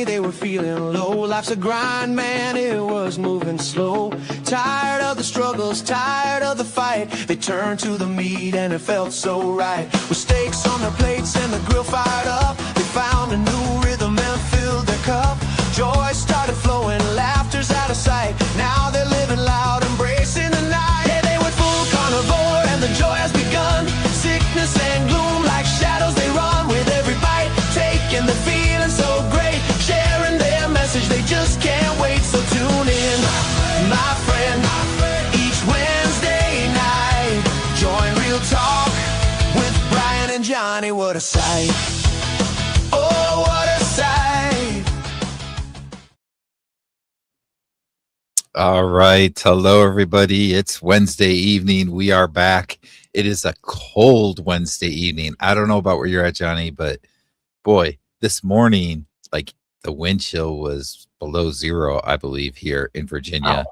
they were feeling low. Life's a grind, man, it was moving slow. Tired of the struggles, tired of the fight, they turned to the meat and it felt so right. With steaks on their plates and the grill fired up, they found a new rhythm and filled their cup. Joy started flowing, laughter's out of sight. Now they're living loud, embracing the night. Yeah, they went full carnivore and the joy has begun. Sickness and gloom like shadows they run. With every bite taken, they're feeling so great. Sharing their message, they just can't wait. So tune in, my friend, each Wednesday night. Join Real Talk with Brian and Johnny. What a sight. Oh, what a sight. All right. Hello, everybody. It's Wednesday evening. We are back. It is a cold Wednesday evening. I don't know about where you're at, Johnny, but boy, this morning, like the wind chill was below zero, I believe, here in Virginia. Wow.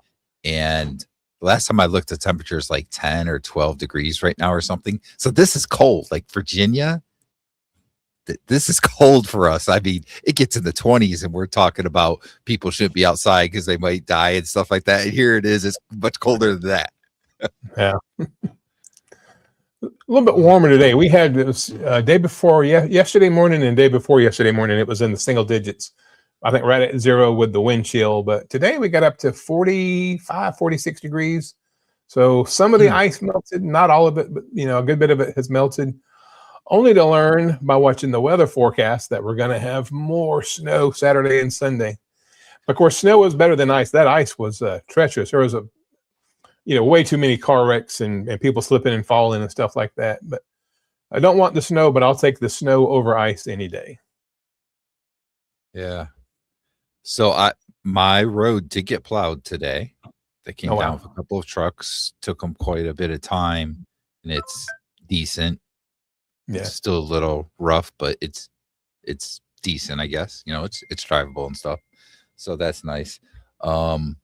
And last time I looked, the temperature is like 10 or 12 degrees right now or something. So this is cold. Like Virginia, this is cold for us. I mean, it gets in the 20s and we're talking about people shouldn't be outside because they might die and stuff like that. And here it is. It's much colder than that. Yeah. A little bit warmer today. We had this day before, yesterday morning and day before yesterday morning, it was in the single digits. I think right at zero with the wind chill. But today we got up to 45, 46 degrees. So some of the ice melted, not all of it, but a good bit of it has melted. Only to learn by watching the weather forecast that we're going to have more snow Saturday and Sunday. Of course, snow was better than ice. That ice was treacherous. There was way too many car wrecks and people slipping and falling and stuff like that. But I don't want the snow, but I'll take the snow over ice any day. Yeah. So my road did get plowed today. They came down with a couple of trucks, took them quite a bit of time, and it's decent. Yeah. It's still a little rough, but it's decent, I guess. It's drivable and stuff. So that's nice. And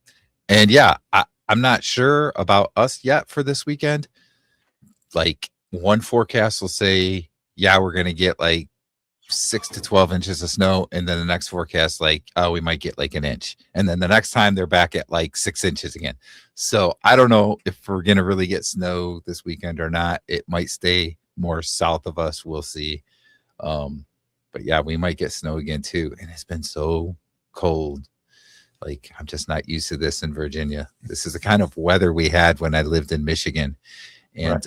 yeah, I'm not sure about us yet for this weekend. Like one forecast will say, yeah, we're going to get like 6 to 12 inches of snow. And then the next forecast, like, oh, we might get like an inch. And then the next time they're back at like 6 inches again. So I don't know if we're going to really get snow this weekend or not. It might stay more south of us. We'll see. But yeah, we might get snow again too. And it's been so cold. Like, I'm just not used to this in Virginia. This is the kind of weather we had when I lived in Michigan. And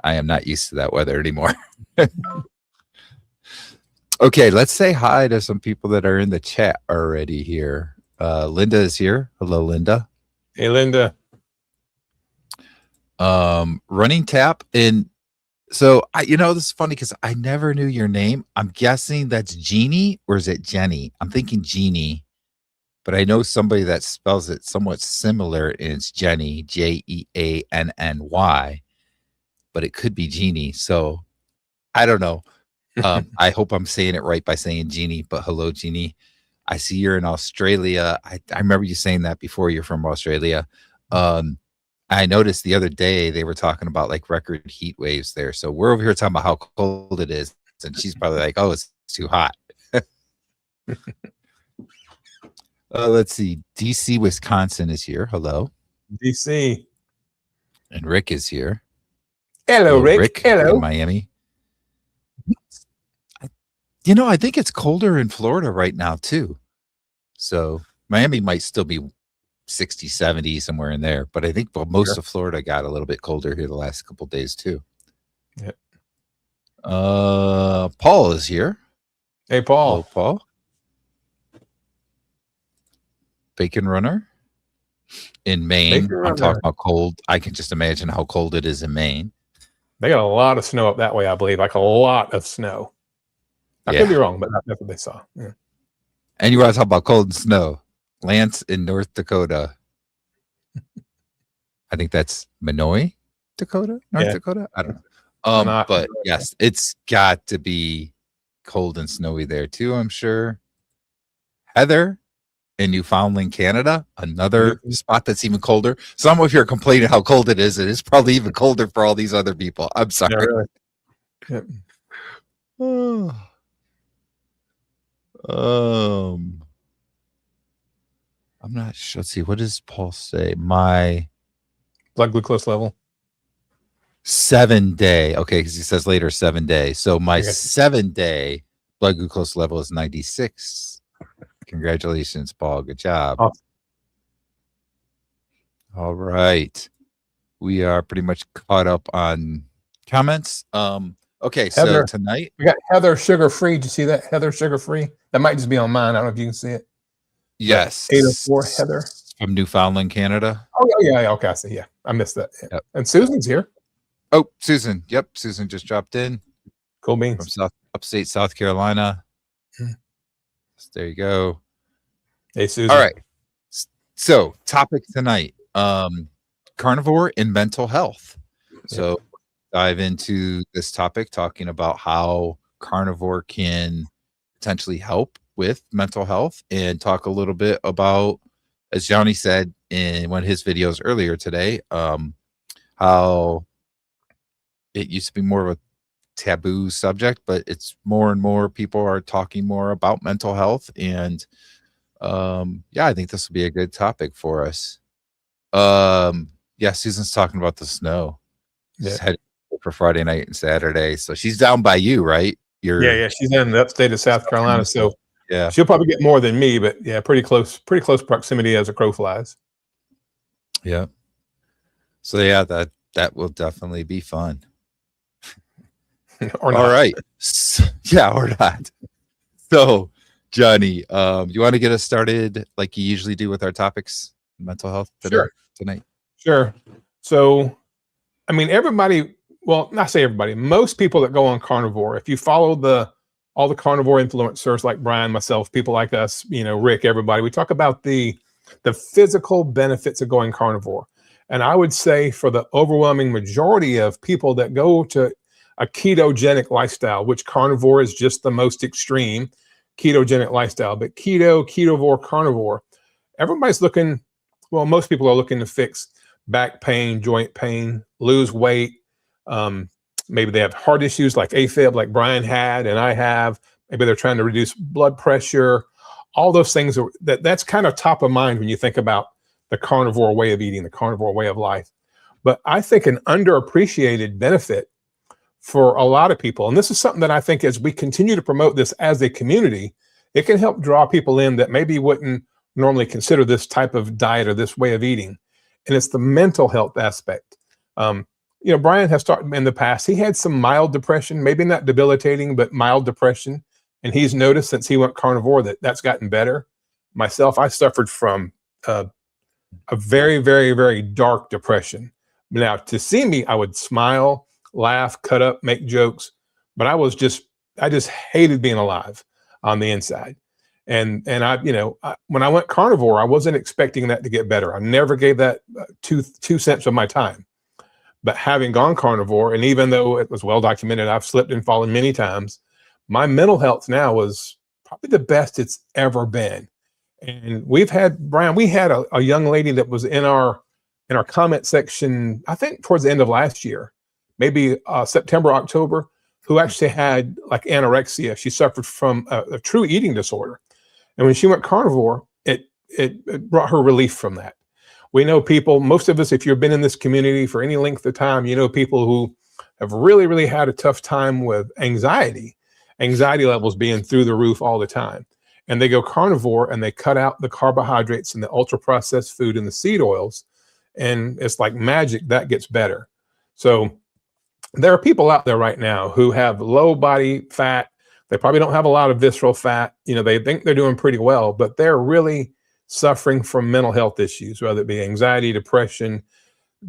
I am not used to that weather anymore. Okay, let's say hi to some people that are in the chat already here. Linda is here. Hello, Linda. Hey, Linda. Running Tap. And so, this is funny because I never knew your name. I'm guessing that's Jeannie, or is it Jenny? I'm thinking Jeannie. But I know somebody that spells it somewhat similar, and it's Jenny, Jeanny. But it could be Jeannie. So I don't know. I hope I'm saying it right by saying Jeannie. But hello, Jeannie. I see you're in Australia. I remember you saying that before. You're from Australia. I noticed the other day they were talking about like record heat waves there. So we're over here talking about how cold it is. And she's probably like, oh, it's too hot. Let's see. DC, Wisconsin is here. Hello. DC. And Rick is here. Hello, Rick. Hello. In Miami. I think it's colder in Florida right now, too. So Miami might still be 60, 70, somewhere in there. But I think most of Florida got a little bit colder here the last couple of days, too. Yep. Paul is here. Hey, Paul. Hello, Paul. Bacon Runner in Maine. I'm talking about cold. I can just imagine how cold it is in Maine. They got a lot of snow up that way, I believe. Like a lot of snow. I could be wrong, but that's what they saw. Yeah. And you want to talk about cold and snow. Lance in North Dakota. I think that's Minoy, Dakota? North Dakota? I don't know. But yes, it's got to be cold and snowy there too, I'm sure. Heather in Newfoundland, Canada, another spot that's even colder. Some of you are complaining how cold it is. It is probably even colder for all these other people. I'm sorry. Yeah, really. I'm not sure. Let's see. What does Paul say? My Blood glucose level. 7-day. Okay, because he says later 7 days. So my Okay. 7-day blood glucose level is 96. Congratulations, Paul. Good job. Awesome. All right. We are pretty much caught up on comments. Okay, Heather, so tonight we got Heather Sugar Free. Did you see that? Heather Sugar Free. That might just be on mine. I don't know if you can see it. yes, 804 Heather from Newfoundland, Canada. Oh yeah. Okay, I see. Yeah, I missed that. Yeah. Yep. And Susan's here. Oh, Susan. Yep, Susan just dropped in Cool from beans. upstate South Carolina. Hmm. So there you go. Hey Susan. All right. So topic tonight, carnivore and mental health. So dive into this topic, talking about how carnivore can potentially help with mental health, and talk a little bit about, as Johnny said in one of his videos earlier today, how it used to be more of a taboo subject, but it's more and more people are talking more about mental health. And yeah, I think this will be a good topic for us. Yeah, Susan's talking about the snow. She's heading for Friday night and Saturday, so she's down by you, right? Yeah. She's in the upstate of South Carolina, so yeah, she'll probably get more than me, but yeah, pretty close proximity as a crow flies. yeah. So yeah, that will definitely be fun. Or not. All right. Yeah, or not. So, Johnny, you want to get us started like you usually do with our topics, mental health tonight? Sure. So, I mean, everybody, well, not say everybody, most people that go on carnivore, if you follow all the carnivore influencers like Brian, myself, people like us, Rick, everybody, we talk about the physical benefits of going carnivore. And I would say for the overwhelming majority of people that go to a ketogenic lifestyle, which carnivore is just the most extreme ketogenic lifestyle, but ketovore, carnivore, everybody's looking, well, most people are looking to fix back pain, joint pain, lose weight. Maybe they have heart issues like AFib, like Brian had and I have. Maybe they're trying to reduce blood pressure. All those things that's kind of top of mind when you think about the carnivore way of eating, the carnivore way of life. But I think an underappreciated benefit for a lot of people, and this is something that I think as we continue to promote this as a community, it can help draw people in that maybe wouldn't normally consider this type of diet or this way of eating. And it's the mental health aspect. Brian has talked in the past, he had some mild depression, maybe not debilitating, but mild depression. And he's noticed since he went carnivore that's gotten better. Myself, I suffered from a very, very, very dark depression. Now, to see me, I would smile, laugh, cut up, make jokes, but I just hated being alive on the inside. And when I went carnivore, I wasn't expecting that to get better. I never gave that 2 cents of my time. But having gone carnivore, and even though it was well documented, I've slipped and fallen many times, my mental health now was probably the best it's ever been. And we had a young lady that was in our comment section, I think towards the end of last year, maybe September, October, who actually had like anorexia. She suffered from a true eating disorder. And when she went carnivore, it brought her relief from that. We know people, most of us, if you've been in this community for any length of time, you know people who have really, really had a tough time with anxiety levels being through the roof all the time. And they go carnivore and they cut out the carbohydrates and the ultra processed food and the seed oils. And it's like magic, that gets better. So there are people out there right now who have low body fat. They probably don't have a lot of visceral fat. They think they're doing pretty well, but they're really suffering from mental health issues, whether it be anxiety, depression,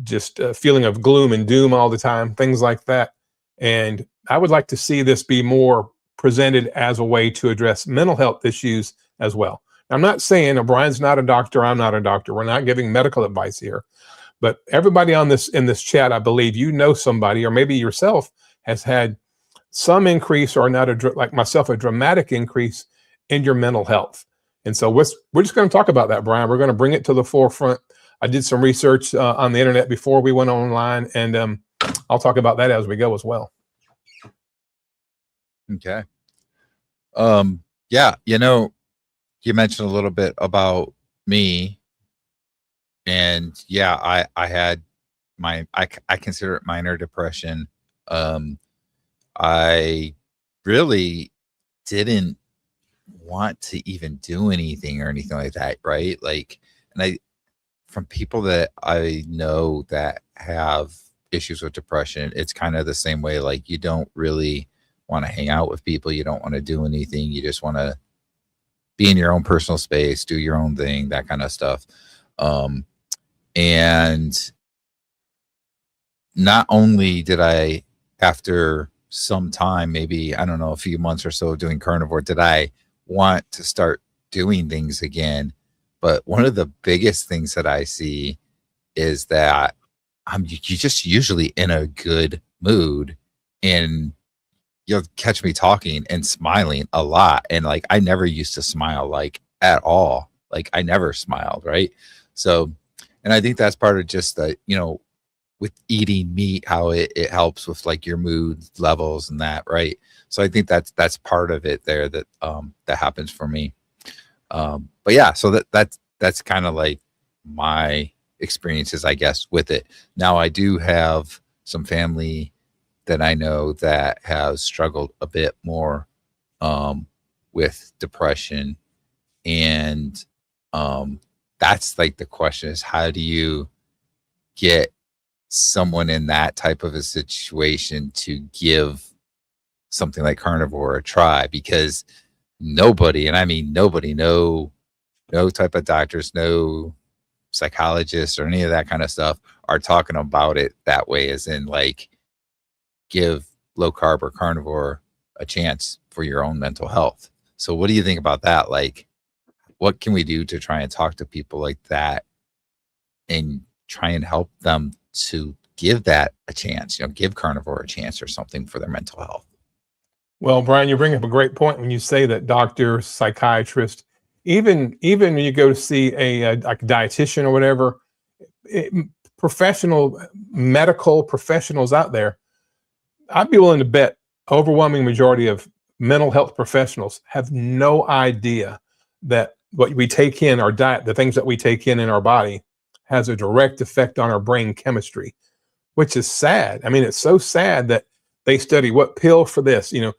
just a feeling of gloom and doom all the time, things like that. And I would like to see this be more presented as a way to address mental health issues as well. I'm not saying Brian's not a doctor, I'm not a doctor. We're not giving medical advice here. But everybody in this chat, I believe somebody, or maybe yourself, has had some increase, or not like myself, a dramatic increase in your mental health. And so we're just going to talk about that, Brian. We're going to bring it to the forefront. I did some research on the internet before we went online, and I'll talk about that as we go as well. Okay. Yeah, you mentioned a little bit about me, and yeah, I had I consider it minor depression. Um, I really didn't want to even do anything or anything like that, right? Like, and I from people that I know that have issues with depression, it's kind of the same way. Like, you don't really want to hang out with people, you don't want to do anything, you just want to be in your own personal space, do your own thing, that kind of stuff. Um, and not only did I, after some time, maybe, I don't know, a few months or so doing carnivore, did I want to start doing things again. But one of the biggest things that I see is that you just usually in a good mood, and you'll catch me talking and smiling a lot. And like, I never used to smile like at all. Like, I never smiled. Right. So, and I think that's part of just the, with eating meat, how it helps with like your mood levels and that. Right. So I think that's part of it there that, that happens for me. But yeah, so that's kind of like my experiences, I guess, with it. Now, I do have some family that I know that has struggled a bit more with depression. And that's like the question is, how do you get someone in that type of a situation to give something like carnivore a try? Because nobody, and I mean nobody, no type of doctors, no psychologists or any of that kind of stuff are talking about it that way, as in like, give low carb or carnivore a chance for your own mental health. So what do you think about that? Like, what can we do to try and talk to people like that and try and help them to give that a chance, give carnivore a chance or something for their mental health? Well, Brian, you bring up a great point when you say that doctor, psychiatrist, even when you go to see a like a dietitian or whatever, professional medical professionals out there, I'd be willing to bet overwhelming majority of mental health professionals have no idea that what we take in our diet, the things that we take in our body, has a direct effect on our brain chemistry, which is sad. I mean, it's so sad that they study what pill for this, and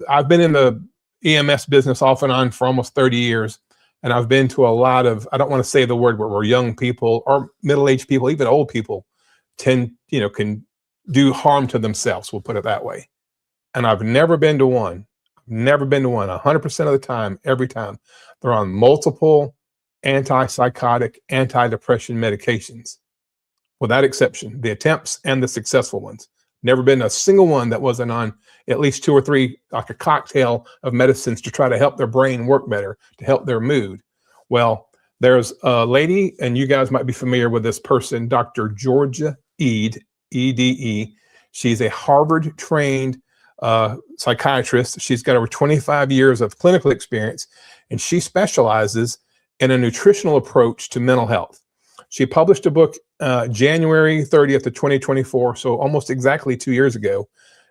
I've been in the EMS business off and on for almost 30 years. And I've been to a lot of, I don't want to say the word where young people or middle-aged people, even old people can do harm to themselves. We'll put it that way. And I've never been to one, 100% of the time, every time they're on multiple antipsychotic, antidepressant medications, without exception, the attempts and the successful ones. Never been a single one that wasn't on at least 2 or 3, like a cocktail of medicines to try to help their brain work better, to help their mood. Well, there's a lady, and you guys might be familiar with this person, Dr. Georgia Ede, E-D-E. She's a Harvard-trained psychiatrist. She's got over 25 years of clinical experience, and she specializes in a nutritional approach to mental health. She published a book January 30th of 2024, so almost exactly 2 years ago.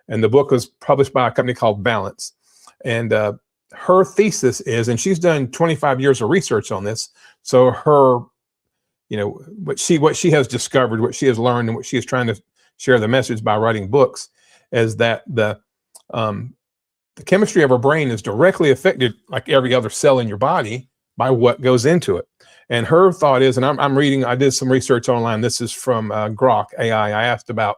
And the book was published by a company called Balance. And her thesis is, and she's done 25 years of research on this, so her, what she has discovered, what she has learned, and what she is trying to share the message by writing books, is that the chemistry of our brain is directly affected, like every other cell in your body, by what goes into it. And her thought is, and I'm reading, I did some research online. This is from Grok AI. I asked about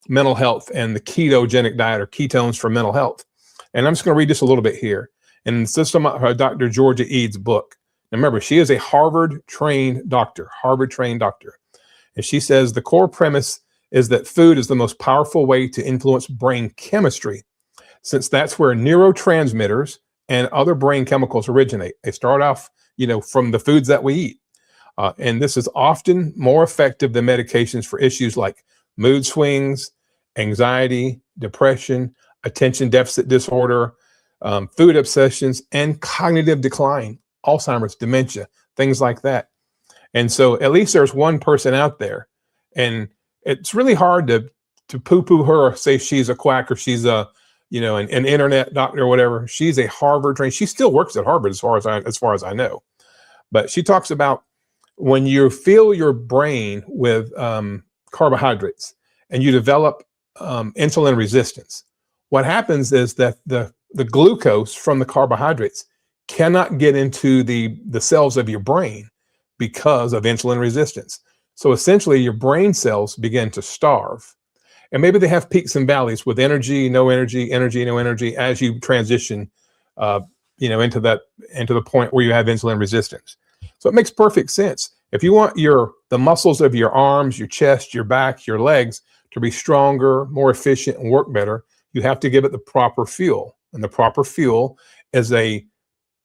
mental health and the ketogenic diet, or ketones for mental health. And I'm just going to read just a little bit here. And this is from Dr. Georgia Ede's book. Now remember, she is a Harvard-trained doctor. And she says the core premise is that food is the most powerful way to influence brain chemistry, since that's where neurotransmitters and other brain chemicals originate. They start off, from the foods that we eat. And this is often more effective than medications for issues like mood swings, anxiety, depression, attention deficit disorder, food obsessions, and cognitive decline, Alzheimer's, dementia, things like that. And so at least there's one person out there, and it's really hard to poo-poo her or say she's a quack or she's a an internet doctor or whatever. She's a Harvard trained. She still works at Harvard as far as I know. But she talks about when you fill your brain with carbohydrates and you develop insulin resistance, what happens is that the glucose from the carbohydrates cannot get into the cells of your brain because of insulin resistance. So essentially, your brain cells begin to starve. And maybe they have peaks and valleys with energy, no energy, energy, no energy, as you transition, into the point where you have insulin resistance. So it makes perfect sense. If you want the muscles of your arms, your chest, your back, your legs to be stronger, more efficient, and work better, you have to give it the proper fuel. And the proper fuel is a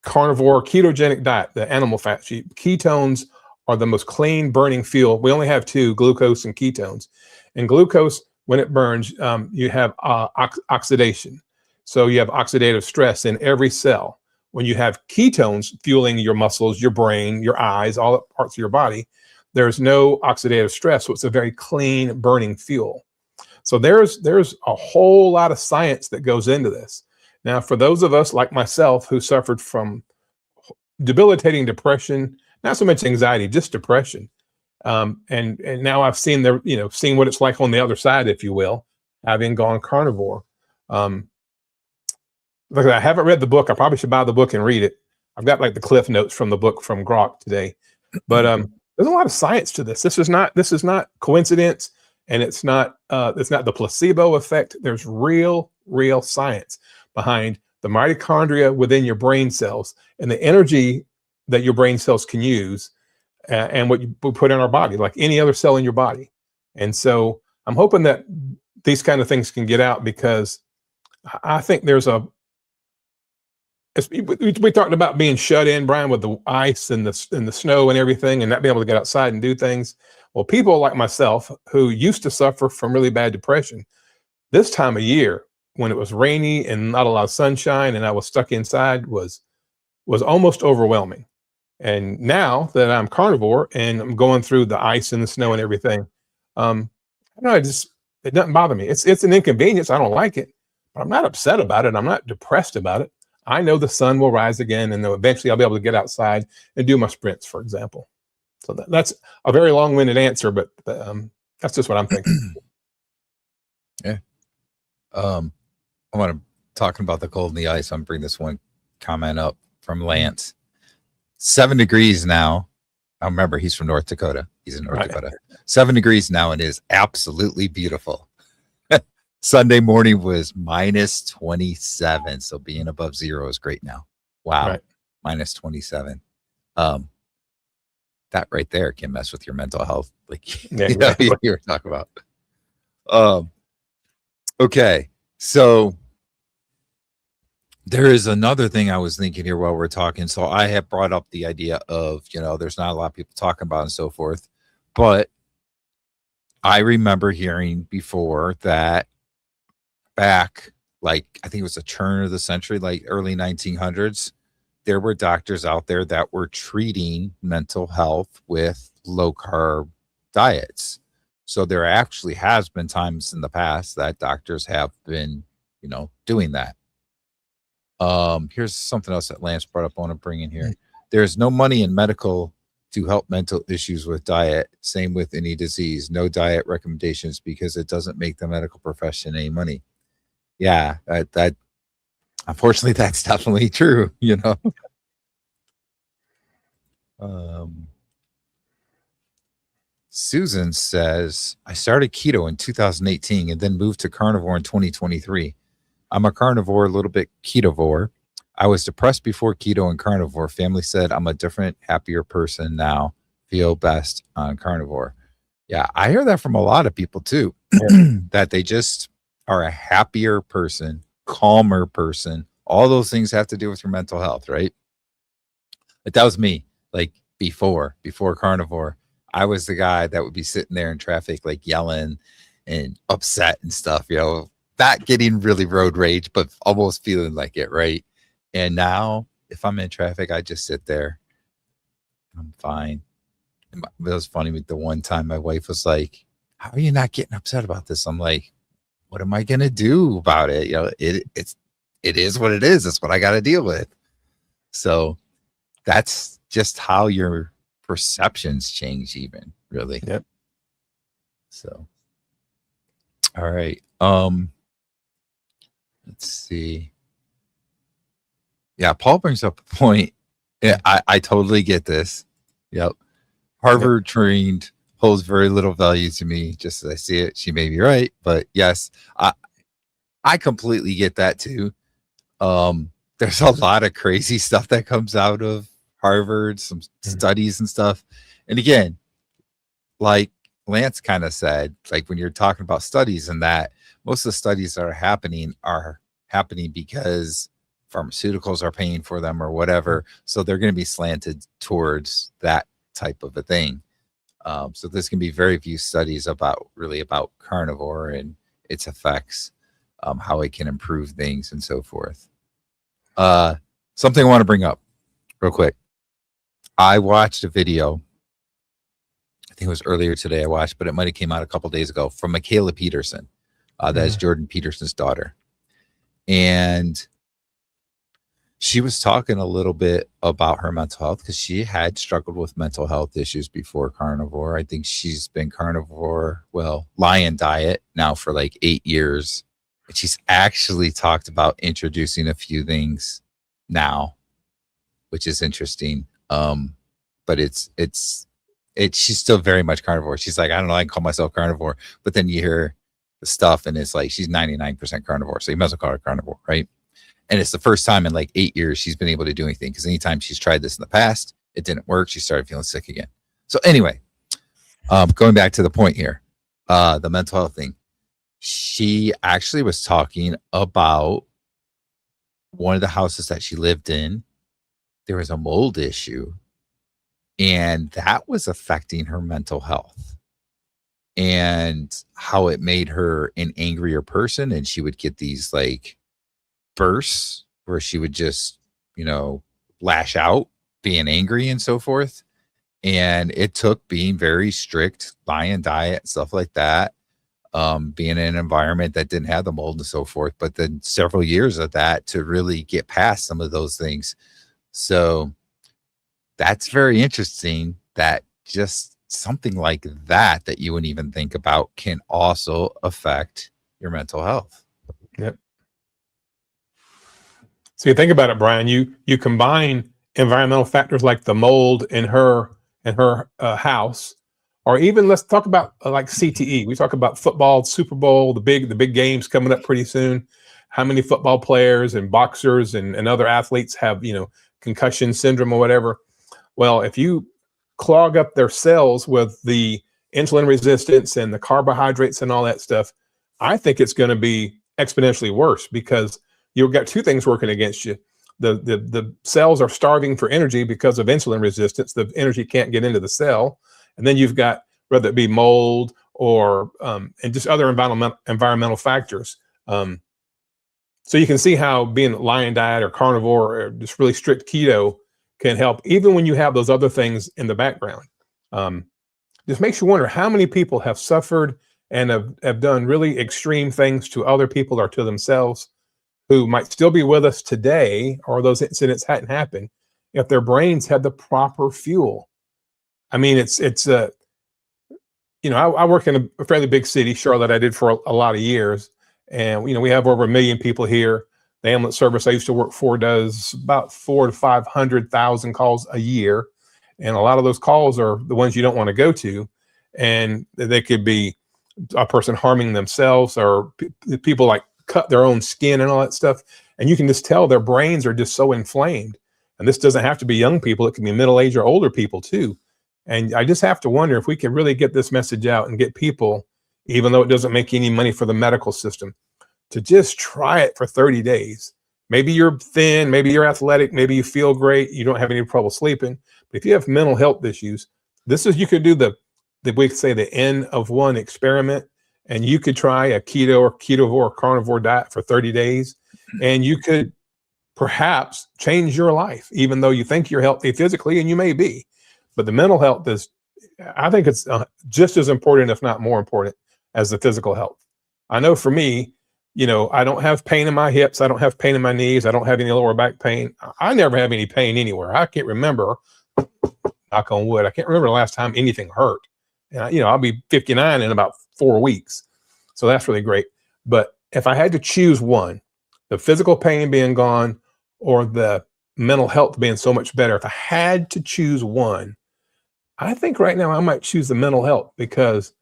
carnivore ketogenic diet, the animal fat sheet. Ketones are the most clean burning fuel. We only have two, glucose and ketones. And glucose, when it burns, you have oxidation. So you have oxidative stress in every cell. When you have ketones fueling your muscles, your brain, your eyes, all parts of your body, there's no oxidative stress. So it's a very clean burning fuel. So there's a whole lot of science that goes into this. Now, for those of us like myself who suffered from debilitating depression, not so much anxiety, just depression. And now I've seen seen what it's like on the other side, if you will, having gone carnivore. Look, I haven't read the book. I probably should buy the book and read it. I've got like the cliff notes from the book from Grok today, but there's a lot of science to this. This is not coincidence, and it's not the placebo effect. There's real science behind the mitochondria within your brain cells and the energy that your brain cells can use, and what you put in our body, like any other cell in your body. And so I'm hoping that these kind of things can get out, because I think we talked about being shut in, Brian, with the ice and the snow and everything, and not being able to get outside and do things. Well, people like myself who used to suffer from really bad depression, this time of year when it was rainy and not a lot of sunshine and I was stuck inside was almost overwhelming. And now that I'm carnivore and I'm going through the ice and the snow and everything, I don't know, it doesn't bother me. It's an inconvenience. I don't like it, but I'm not upset about it. I'm not depressed about it. I know the sun will rise again, and eventually I'll be able to get outside and do my sprints, for example. So that's a very long-winded answer, but that's just what I'm thinking. Yeah. I want to talking about the cold and the ice. I'm bring this one comment up from Lance. 7 degrees now. I remember he's from North Dakota. He's in North Dakota. 7 degrees now, and it is absolutely beautiful. Sunday morning was minus 27. So being above zero is great now. Wow. Right. Minus 27. That right there can mess with your mental health. Like you were talking about. Okay. So there is another thing I was thinking here while we're talking. So I have brought up the idea of, there's not a lot of people talking about and so forth, but I remember hearing before that back, like, I think it was the turn of the century, like early 1900s, there were doctors out there that were treating mental health with low carb diets. So there actually has been times in the past that doctors have been, doing that. Here's something else that Lance brought up. I want to bring in here. There's no money in medical to help mental issues with diet. Same with any disease. No diet recommendations because it doesn't make the medical profession any money. Yeah, that unfortunately that's definitely true. Susan says, I started keto in 2018 and then moved to carnivore in 2023. I'm a carnivore, a little bit ketovore. I was depressed before keto and carnivore. Family said I'm a different, happier person now. Feel best on carnivore. Yeah, I hear that from a lot of people too, that they just are a happier person, calmer person. All those things have to do with your mental health, right? But that was me, like before carnivore. I was the guy that would be sitting there in traffic, like yelling and upset and stuff, not getting really road rage, but almost feeling like it, right? And now if I'm in traffic, I just sit there. I'm fine. And it was funny with the one time my wife was like, how are you not getting upset about this? I'm like, what am I going to do about it? It is what it is. It's what I got to deal with. So that's just how your perceptions change, even, really. Yep. So, all right. Let's see. Yeah, Paul brings up a point. Yeah, I totally get this. Yep. Harvard trained holds very little value to me, just as I see it. She may be right, but yes, I completely get that too. There's a lot of crazy stuff that comes out of Harvard, some studies and stuff. And again, like Lance kind of said, like when you're talking about studies and that, most of the studies that are happening because pharmaceuticals are paying for them or whatever. So they're going to be slanted towards that type of a thing. So there's going to be very few studies about carnivore and its effects, how it can improve things and so forth. Something I want to bring up real quick. I watched a video. I think it was earlier today I watched, but it might have came out a couple days ago, from Michaela Peterson. That is Jordan Peterson's daughter. And she was talking a little bit about her mental health, because she had struggled with mental health issues before carnivore. I think she's been lion diet now for like 8 years. And she's actually talked about introducing a few things now, which is interesting. But she's still very much carnivore. She's like, I don't know, I can call myself carnivore. But then you hear the stuff and it's like she's 99% carnivore. So you might as well call her carnivore, right? And it's the first time in like 8 years she's been able to do anything, because anytime she's tried this in the past, it didn't work. She started feeling sick again. So anyway, going back to the point here, the mental health thing. She actually was talking about one of the houses that she lived in. There was a mold issue, and that was affecting her mental health, and how it made her an angrier person. And she would get these like bursts where she would just, lash out, being angry and so forth. And it took being very strict, lion diet, stuff like that, being in an environment that didn't have the mold and so forth, but then several years of that to really get past some of those things. So that's very interesting, that just something like that you wouldn't even think about can also affect your mental health. Yep. So you think about it, Brian, you combine environmental factors like the mold in her house, or even let's talk about like CTE. We talk about football, Super Bowl, the big games coming up pretty soon. How many football players and boxers and other athletes have, concussion syndrome or whatever? Well, if you clog up their cells with the insulin resistance and the carbohydrates and all that stuff, I think it's going to be exponentially worse, because you've got two things working against you. The cells are starving for energy because of insulin resistance. The energy can't get into the cell. And then you've got, whether it be mold or and just other environmental factors. So you can see how being lion diet or carnivore or just really strict keto can help, even when you have those other things in the background. Just makes you wonder how many people have suffered and have done really extreme things to other people or to themselves, who might still be with us today, or those incidents hadn't happened if their brains had the proper fuel. I mean, I work in a fairly big city, Charlotte. I did for a lot of years. And, we have over 1 million people here. The ambulance service I used to work for does about 400,000 to 500,000 calls a year. And a lot of those calls are the ones you don't want to go to. And they could be a person harming themselves, or people like cut their own skin and all that stuff. And you can just tell their brains are just so inflamed. And this doesn't have to be young people. It can be middle-aged or older people too. And I just have to wonder if we can really get this message out and get people, even though it doesn't make any money for the medical system, to just try it for 30 days. Maybe you're thin, maybe you're athletic, maybe you feel great, you don't have any trouble sleeping. But if you have mental health issues, you could do the N of 1 experiment, and you could try a keto or ketovore or carnivore diet for 30 days, and you could perhaps change your life, even though you think you're healthy physically, and you may be. But the mental health I think it's just as important, if not more important, as the physical health. I know for me, I don't have pain in my hips. I don't have pain in my knees. I don't have any lower back pain. I never have any pain anywhere. I can't remember, knock on wood, I can't remember the last time anything hurt. And I'll be 59 in about 4 weeks. So that's really great. But if I had to choose one, the physical pain being gone or the mental health being so much better, if I had to choose one, I think right now I might choose the mental health, because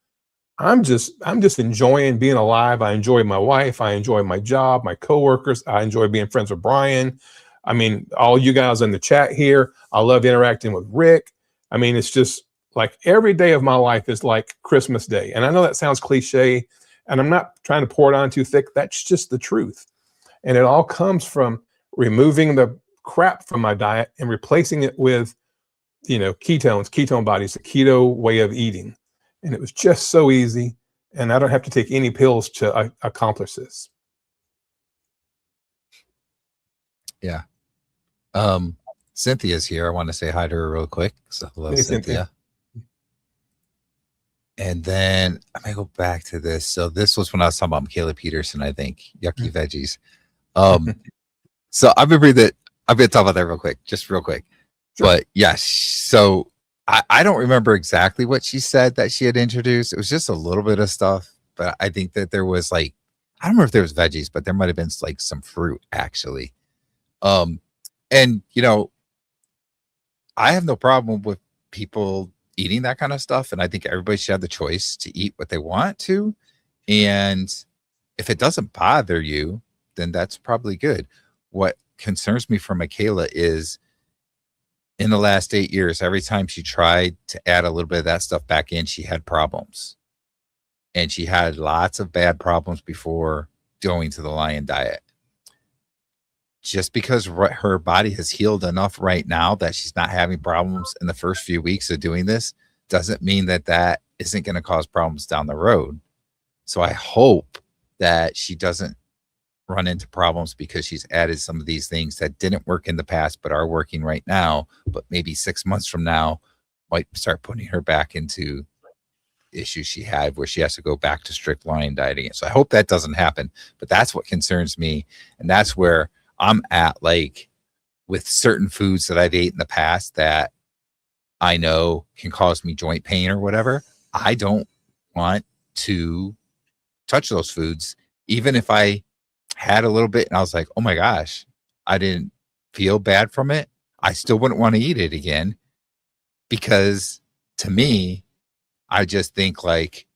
I'm just enjoying being alive. I enjoy my wife. I enjoy my job, my coworkers. I enjoy being friends with Brian. I mean, all you guys in the chat here, I love interacting with Rick. I mean, it's just like every day of my life is like Christmas Day. And I know that sounds cliche, and I'm not trying to pour it on too thick. That's just the truth. And it all comes from removing the crap from my diet and replacing it with, ketones, ketone bodies, the keto way of eating. And it was just so easy. And I don't have to take any pills to accomplish this. Yeah. Cynthia's here. I want to say hi to her real quick. So hello, Hey, Cynthia. And then I'm gonna go back to this. So this was when I was talking about Michaela Peterson, I think. Yucky veggies. So I'm gonna talk about that real quick, just real quick. Sure. But yes, so I don't remember exactly what she said that she had introduced. It was just a little bit of stuff, but I think that there was I don't remember if there was veggies, but there might have been some fruit actually. And I have no problem with people eating that kind of stuff, and I think everybody should have the choice to eat what they want to. And if it doesn't bother you, then that's probably good. What concerns me for Michaela is, in the last 8 years, every time she tried to add a little bit of that stuff back in, she had problems. And she had lots of bad problems before going to the Lion diet. Just because her body has healed enough right now that she's not having problems in the first few weeks of doing this doesn't mean that isn't going to cause problems down the road. So I hope that she doesn't run into problems because she's added some of these things that didn't work in the past but are working right now, but maybe 6 months from now might start putting her back into issues she had where she has to go back to strict Lion dieting. So I hope that doesn't happen, but that's what concerns me. And that's where I'm at, with certain foods that I've ate in the past that I know can cause me joint pain or whatever. I don't want to touch those foods, even if I had a little bit and I was like, oh my gosh, I didn't feel bad from it. I still wouldn't want to eat it again, because to me, I just think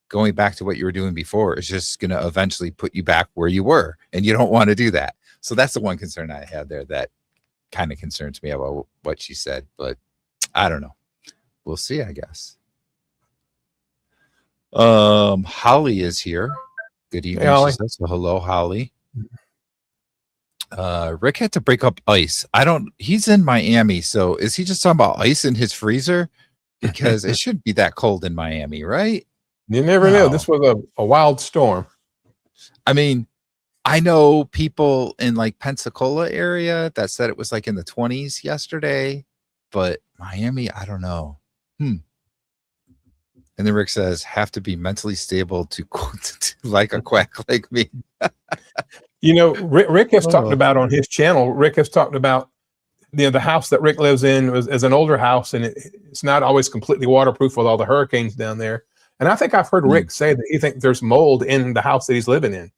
going back to what you were doing before is just going to eventually put you back where you were, and you don't want to do that. So that's the one concern I had there that kind of concerns me about what she said, but I don't know. We'll see, I guess. Holly is here. Good evening. Hey, Holly. She says, so hello, Holly. Rick had to break up ice. He's in Miami, so is he just talking about ice in his freezer? Because it shouldn't be that cold in Miami, right? You never know. This was a wild storm. I mean, I know people in Pensacola area that said it was in the 20s yesterday, but Miami, I don't know. And then Rick says, have to be mentally stable to like a quack like me. Rick has talked about on his channel, Rick has talked about the house that Rick lives in is an older house, and it's not always completely waterproof with all the hurricanes down there. And I think I've heard Rick say that he thinks there's mold in the house that he's living in.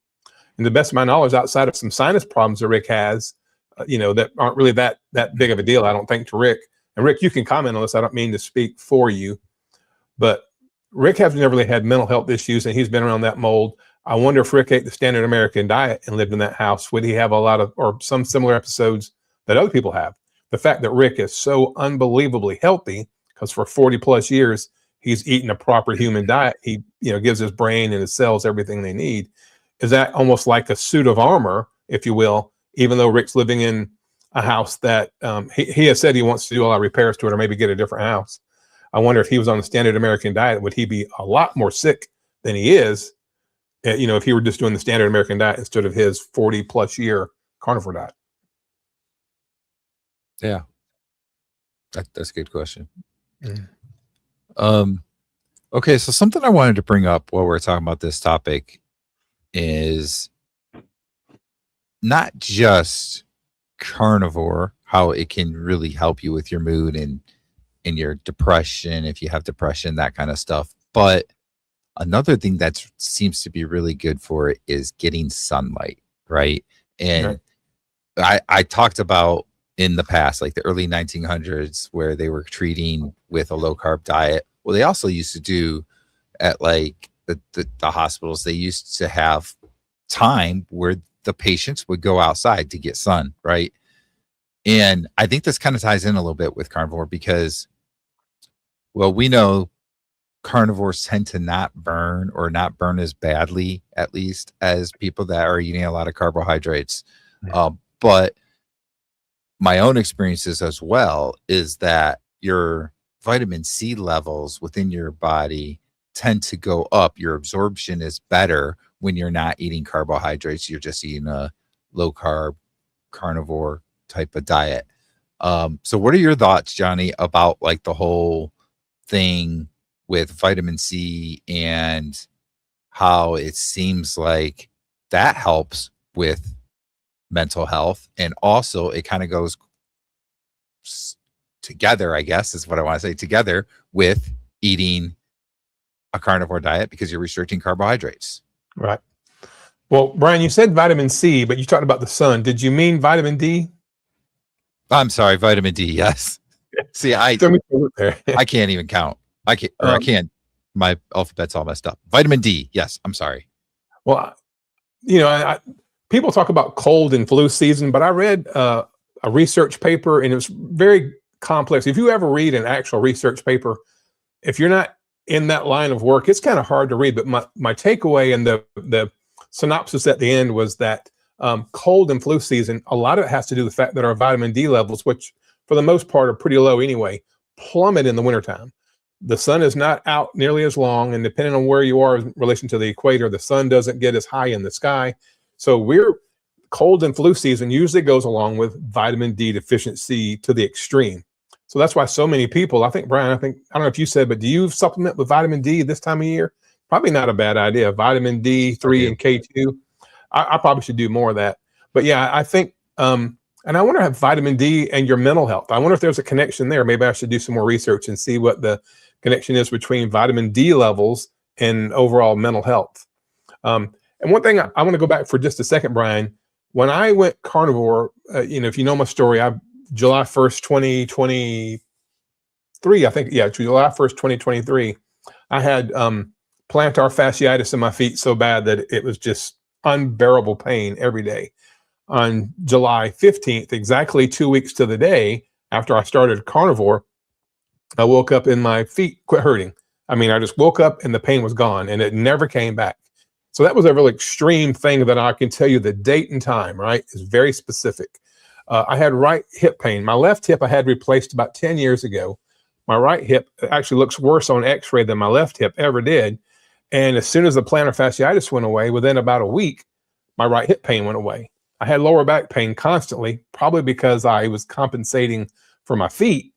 And the best of my knowledge, outside of some sinus problems that Rick has, that aren't really that big of a deal, I don't think, to Rick. And Rick, you can comment on this. I don't mean to speak for you, but Rick has never really had mental health issues, and he's been around that mold. I wonder if Rick ate the standard American diet and lived in that house, would he have a lot of, or some similar episodes that other people have? The fact that Rick is so unbelievably healthy, because for 40 plus years, he's eaten a proper human diet. He, gives his brain and his cells everything they need. Is that almost like a suit of armor, if you will, even though Rick's living in a house that he has said he wants to do a lot of repairs to it, or maybe get a different house. I wonder if he was on the standard American diet, would he be a lot more sick than he is, if he were just doing the standard American diet instead of his 40 plus year carnivore diet? Yeah. That's a good question. Okay, so something I wanted to bring up while we're talking about this topic is not just carnivore, how it can really help you with your mood and your depression, if you have depression, that kind of stuff. But another thing that seems to be really good for it is getting sunlight, right? And I talked about in the past, like the early 1900s, where they were treating with a low carb diet. Well, they also used to do at like the hospitals, they used to have time where the patients would go outside to get sun, right? And I think this kind of ties in a little bit with carnivore because, well, we know carnivores tend to not burn as badly, at least, as people that are eating a lot of carbohydrates. But my own experiences as well is that your vitamin C levels within your body tend to go up. Your absorption is better when you're not eating carbohydrates. You're just eating a low carb carnivore type of diet. So what are your thoughts, Johnny, about like the whole thing with vitamin C and how it seems like that helps with mental health, and also it kind of goes together, I guess is what I want to say, together with eating a carnivore diet because you're restricting carbohydrates. Right. Well, Brian, you said vitamin C, but you talked about the sun. Did you mean vitamin D? I'm sorry, vitamin D. Yes. See, I can't even count. I can't. My alphabet's all messed up. Vitamin D. Yes. I'm sorry. Well, you know, people talk about cold and flu season, but I read a research paper and it was very complex. If you ever read an actual research paper, if you're not in that line of work, it's kind of hard to read. But my takeaway and the synopsis at the end was that cold and flu season, a lot of it has to do with the fact that our vitamin D levels, which for the most part are pretty low anyway, plummet in the wintertime. The sun is not out nearly as long, and depending on where you are in relation to the equator, the sun doesn't get as high in the sky. So cold and flu season usually goes along with vitamin D deficiency to the extreme. So that's why so many people, I think, Brian, I don't know if you said, but do you supplement with vitamin D this time of year? Probably not a bad idea. Vitamin D3 and K2. I probably should do more of that. But yeah, I think, and I wonder if vitamin D and your mental health, I wonder if there's a connection there. Maybe I should do some more research and see what the connection is between vitamin D levels and overall mental health. And one thing I want to go back for just a second, Brian. When I went carnivore, if you know my story, July 1st, 2023, I think, yeah, July 1st, 2023, I had plantar fasciitis in my feet so bad that it was just unbearable pain every day. On July 15th, exactly 2 weeks to the day after I started carnivore, I woke up and my feet quit hurting. I mean, I just woke up and the pain was gone and it never came back. So that was a really extreme thing that I can tell you the date and time, right? Is very specific. I had right hip pain. My left hip I had replaced about 10 years ago. My right hip actually looks worse on x-ray than my left hip ever did. And as soon as the plantar fasciitis went away, within about a week, my right hip pain went away. I had lower back pain constantly, probably because I was compensating for my feet,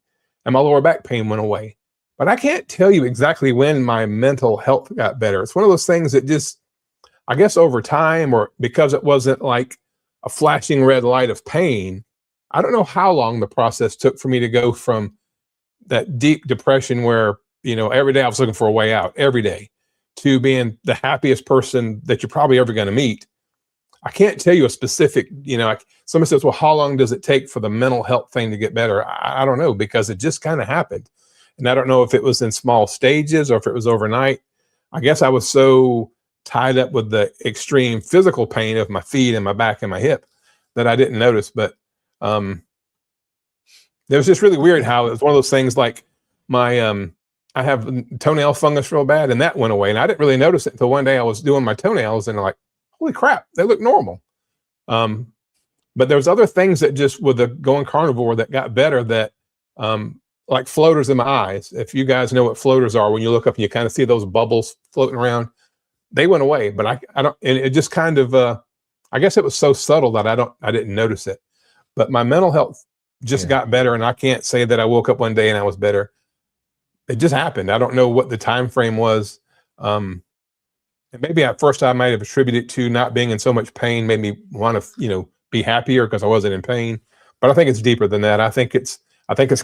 and my lower back pain went away. But I can't tell you exactly when my mental health got better. It's one of those things that just, I guess over time, or because it wasn't like a flashing red light of pain, I don't know how long the process took for me to go from that deep depression where, every day I was looking for a way out every day, to being the happiest person that you're probably ever going to meet. I can't tell you a specific, someone says, well, how long does it take for the mental health thing to get better? I don't know, because it just kind of happened. And I don't know if it was in small stages or if it was overnight. I guess I was so tied up with the extreme physical pain of my feet and my back and my hip that I didn't notice. But it was just really weird how it was one of those things like my, I have toenail fungus real bad, and that went away. And I didn't really notice it until one day I was doing my toenails and like, holy crap, they look normal. But there's other things that just with the going carnivore that got better that, like floaters in my eyes. If you guys know what floaters are, when you look up and you kind of see those bubbles floating around, they went away. But I don't, and it just kind of, I guess it was so subtle that I didn't notice it. But my mental health just got better, and I can't say that I woke up one day and I was better. It just happened. I don't know what the time frame was. And maybe at first I might have attributed it to not being in so much pain, made me want to, be happier because I wasn't in pain. But I think it's deeper than that. I think it's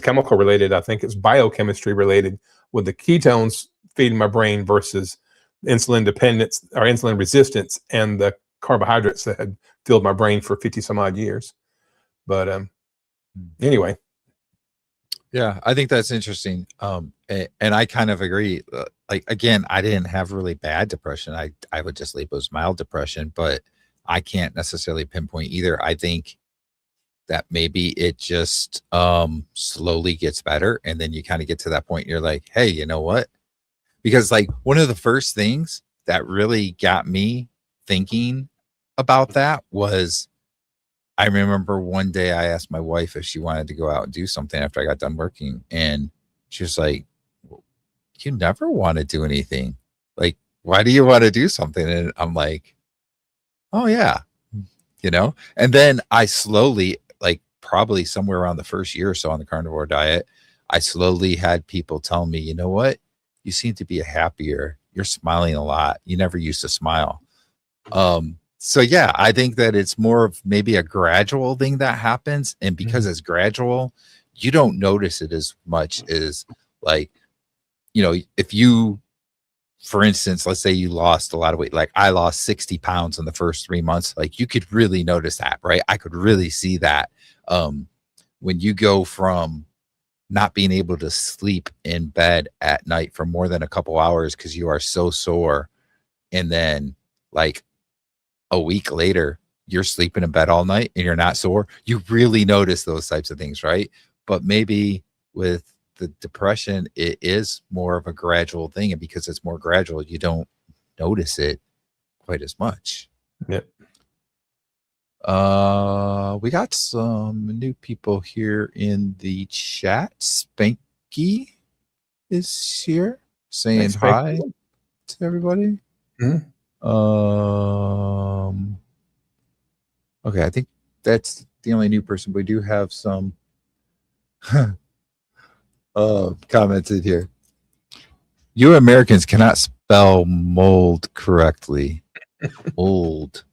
chemical related. I think it's biochemistry related with the ketones feeding my brain versus insulin dependence or insulin resistance and the carbohydrates that had filled my brain for 50 some odd years. But anyway. Yeah, I think that's interesting. And I kind of agree. Like, again, I didn't have really bad depression. I would just label it as mild depression, but I can't necessarily pinpoint either. I think that maybe it just slowly gets better. And then you kind of get to that point. You're like, hey, you know what? Because like one of the first things that really got me thinking about that was, I remember one day I asked my wife if she wanted to go out and do something after I got done working. And she was like, you never want to do anything. Like, why do you want to do something? And I'm like, oh yeah, And then I slowly, like probably somewhere around the first year or so on the carnivore diet, I slowly had people tell me, you know what? You seem to be happier. You're smiling a lot. You never used to smile. So yeah, I think that it's more of maybe a gradual thing that happens. And because it's gradual, you don't notice it as much as like, if you, for instance, let's say you lost a lot of weight, like I lost 60 pounds in the first 3 months, like you could really notice that, right? I could really see that when you go from not being able to sleep in bed at night for more than a couple hours because you are so sore. And then like a week later, you're sleeping in bed all night and you're not sore. You really notice those types of things, right? But maybe with the depression, it is more of a gradual thing. And because it's more gradual, you don't notice it quite as much. Yep. We got some new people here in the chat. Spanky is here saying hi to everybody. Mm-hmm. Okay, I think that's the only new person. We do have some commented here. You Americans cannot spell mold correctly. Mold.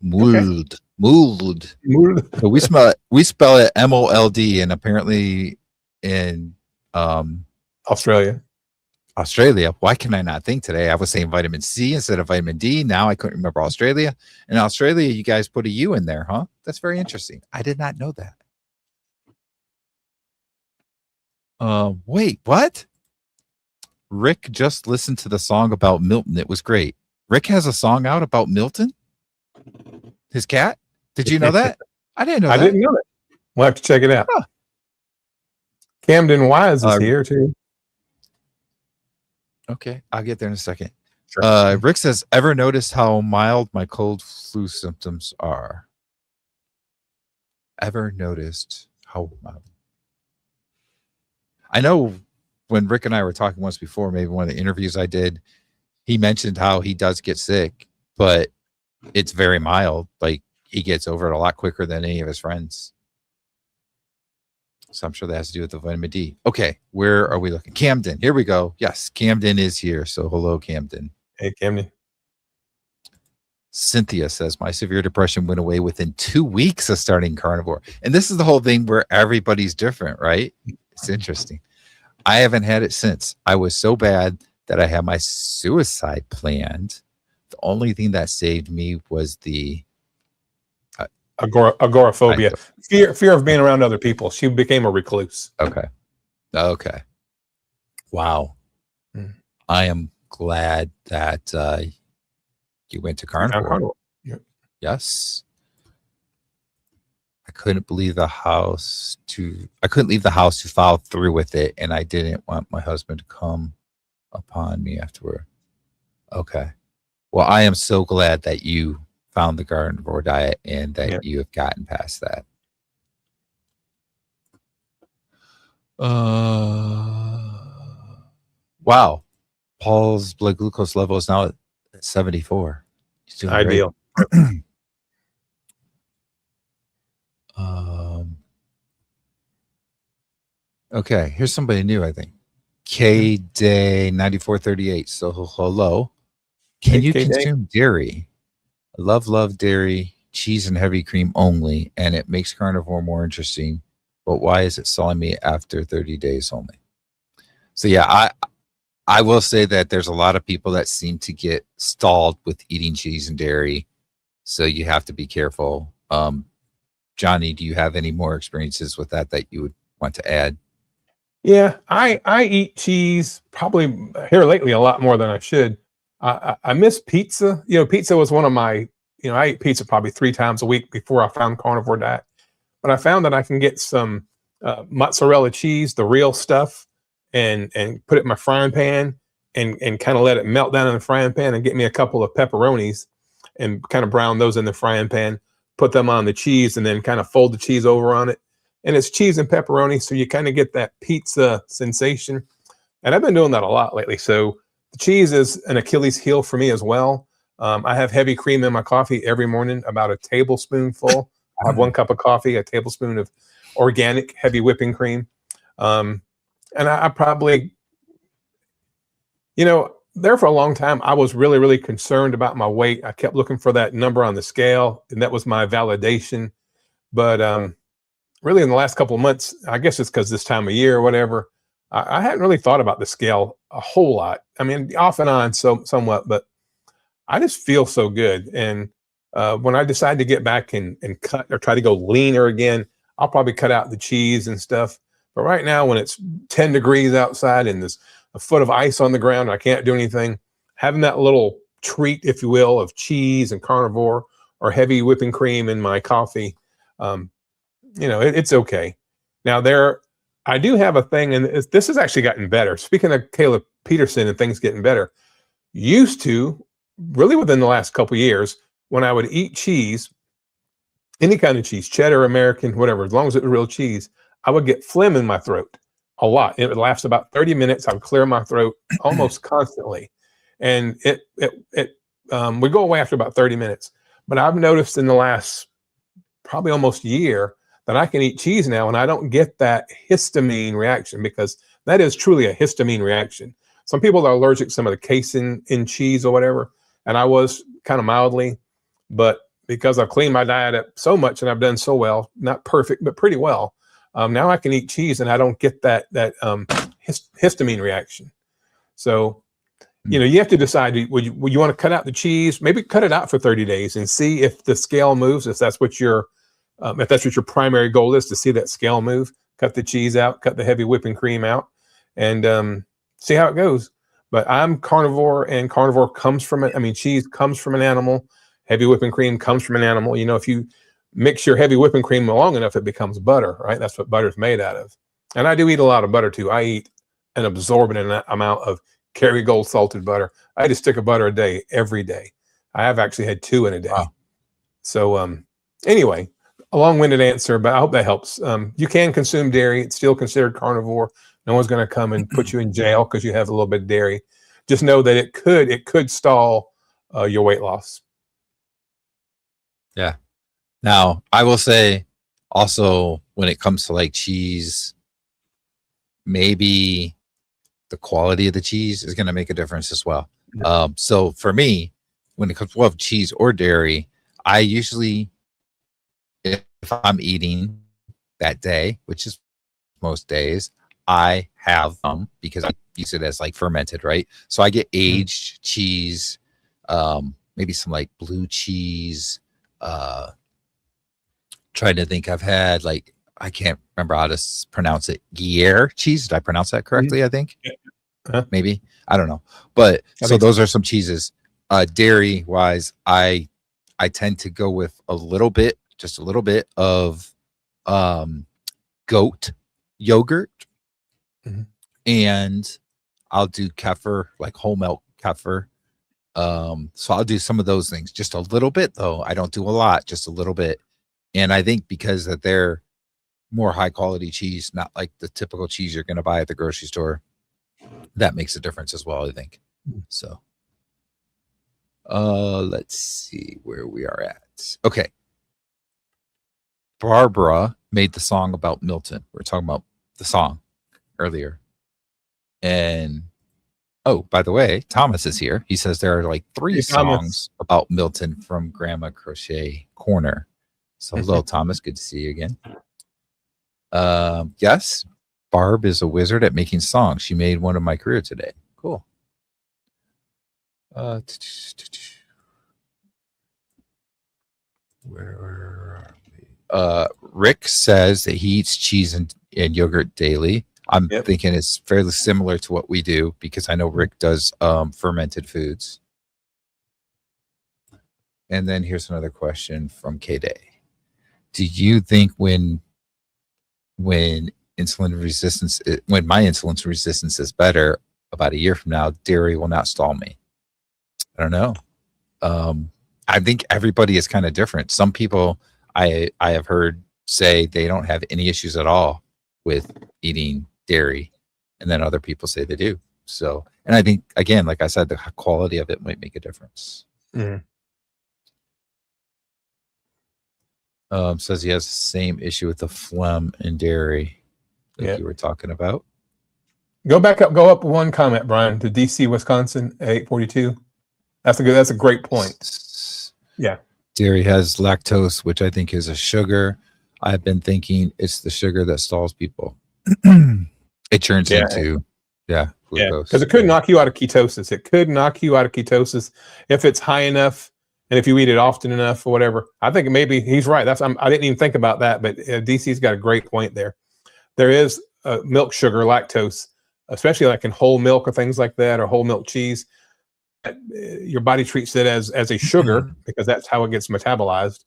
So we spell it MOLD, and apparently in Australia. Why can I not think today? I was saying vitamin C instead of vitamin D. Now I couldn't remember Australia. In Australia, you guys put a U in there, huh? That's very interesting. I did not know that. Wait, what? Rick just listened to the song about Milton. It was great. Rick has a song out about Milton, his cat. Did you know that? I didn't know that. I didn't know that. We'll have to check it out. Huh. Camden Wise is here too. Okay, I'll get there in a second. Sure. Rick says, ever noticed how mild my cold flu symptoms are? Ever noticed how mild? I know when Rick and I were talking once before, maybe one of the interviews I did, he mentioned how he does get sick, but it's very mild. Like he gets over it a lot quicker than any of his friends. So I'm sure that has to do with the vitamin D. Okay, where are we looking? Camden, here we go. Yes, Camden is here. So hello, Camden. Hey, Camden. Cynthia says, my severe depression went away within 2 weeks of starting carnivore. And this is the whole thing where everybody's different, right? It's interesting. I haven't had it since. I was so bad that I had my suicide planned. The only thing that saved me was the agoraphobia, fear of being around other people. She became a recluse. Okay. Wow. I am glad that you went to carnivore. Yep. Yes. I couldn't leave the house to follow through with it, and I didn't want my husband to come upon me afterward. Okay. Well, I am so glad that you found the carnivore diet and that you have gotten past that. Wow. Paul's blood glucose level is now at 74. He's doing ideal. Okay, here's somebody new, I think. K Day 9438. So hello. Can you K-Day? consume dairy? I love dairy, cheese and heavy cream only, and it makes carnivore more interesting. But why is it selling me after 30 days only? So yeah, I will say that there's a lot of people that seem to get stalled with eating cheese and dairy. So you have to be careful. Johnny, do you have any more experiences with that you would want to add? Yeah, I eat cheese probably here lately a lot more than I should. I miss pizza. Pizza was one of my, I ate pizza probably 3 times a week before I found carnivore diet. But I found that I can get some mozzarella cheese, the real stuff, and put it in my frying pan and kind of let it melt down in the frying pan and get me a couple of pepperonis and kind of brown those in the frying pan, put them on the cheese, and then kind of fold the cheese over on it. And it's cheese and pepperoni, so you kind of get that pizza sensation. And I've been doing that a lot lately. So the cheese is an Achilles heel for me as well. I have heavy cream in my coffee every morning, about a tablespoonful. I have 1 cup of coffee, a tablespoon of organic heavy whipping cream. And I probably, there for a long time, I was really, really concerned about my weight. I kept looking for that number on the scale, and that was my validation. But really in the last couple of months, I guess it's because this time of year or whatever, I hadn't really thought about the scale a whole lot. I mean, off and on somewhat, but I just feel so good. And when I decide to get back and cut or try to go leaner again, I'll probably cut out the cheese and stuff. But right now, when it's 10 degrees outside and there's a foot of ice on the ground and I can't do anything, having that little treat, if you will, of cheese and carnivore or heavy whipping cream in my coffee, it's okay. Now I do have a thing, and this has actually gotten better. Speaking of Caleb Peterson and things getting better, used to, really within the last couple of years, when I would eat cheese, any kind of cheese, cheddar, American, whatever, as long as it was real cheese, I would get phlegm in my throat a lot. It would last about 30 minutes. I would clear my throat almost constantly. And it would go away after about 30 minutes. But I've noticed in the last probably almost year that I can eat cheese now and I don't get that histamine reaction, because that is truly a histamine reaction. Some people are allergic to some of the casein in cheese or whatever, and I was kind of mildly, but because I've cleaned my diet up so much and I've done so well, not perfect, but pretty well, now I can eat cheese and I don't get that histamine reaction. So, you have to decide, would you want to cut out the cheese, maybe cut it out for 30 days and see if the scale moves, if that's what your primary goal is, to see that scale move. Cut the cheese out, cut the heavy whipping cream out, and see how it goes. But I'm carnivore, and carnivore comes from it. I mean, cheese comes from an animal. Heavy whipping cream comes from an animal. If you mix your heavy whipping cream long enough, it becomes butter, right? That's what butter's made out of. And I do eat a lot of butter too. I eat an absorbent amount of Kerrygold salted butter. I eat a stick of butter a day, every day. I have actually had 2 in a day. Wow. So anyway, a long-winded answer, but I hope that helps. You can consume dairy. It's still considered carnivore. No one's going to come and put you in jail because you have a little bit of dairy. Just know that it could stall your weight loss. Yeah. Now, I will say also, when it comes to like cheese, maybe the quality of the cheese is going to make a difference as well. Yeah. So for me, when it comes to cheese or dairy, I usually, if I'm eating that day, which is most days, I have because I use it as like fermented, right? So I get aged cheese, maybe some like blue cheese. Trying to think, I've had like, I can't remember how to pronounce it. Gruyere cheese. Did I pronounce that correctly? I think maybe, I don't know. But so those are some cheeses. Dairy wise, I tend to go with just a little bit of goat yogurt, and I'll do kefir, like whole milk kefir. So I'll do some of those things, just a little bit though. I don't do a lot, just a little bit. And I think because that they're more high quality cheese, not like the typical cheese you're going to buy at the grocery store, that makes a difference as well, I think. So let's see where we are at. Okay. Barbara made the song about Milton. We were talking about the song earlier. And Oh, by the way, Thomas is here. He says there are like 3 Hey, Thomas. songs about Milton from Grandma Crochet Corner. So hello, Thomas. Good to see you again. Yes, Barb is a wizard at making songs. She made one of my career today. Cool. Where are we? Rick says that he eats cheese and yogurt daily. I'm thinking it's fairly similar to what we do because I know Rick does fermented foods. And then here's another question from K-Day. Do you think when insulin resistance, when my insulin resistance is better about a year from now, dairy will not stall me? I don't know. I think everybody is kind of different. Some people I have heard say they don't have any issues at all with eating dairy, and then other people say they do. So, and I think, again, like I said, the quality of it might make a difference. Says he has the same issue with the phlegm and dairy that you were talking about. Go up one comment, Brian, to DC, Wisconsin, 842. That's a great point. Yeah. Dairy has lactose, which I think is a sugar. I've been thinking it's the sugar that stalls people. It turns into glucose. Because it could knock you out of ketosis. It could knock you out of ketosis if it's high enough, and if you eat it often enough or whatever. I think maybe he's right. I didn't even think about that, but DC's got a great point there. There is milk sugar, lactose, especially like in whole milk or things like that, or whole milk cheese. Your body treats it as a sugar because that's how it gets metabolized,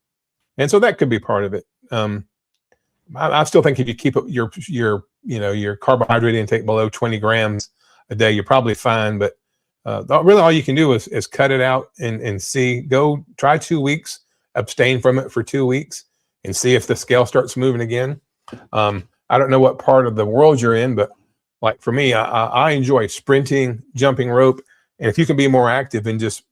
and so that could be part of it. I still think if you keep your carbohydrate intake below 20 grams a day, you're probably fine. But really, all you can do is cut it out and see. Go try 2 weeks, abstain from it for 2 weeks, and see if the scale starts moving again. I don't know what part of the world you're in, but like for me, I enjoy sprinting, jumping rope. And if you can be more active and just,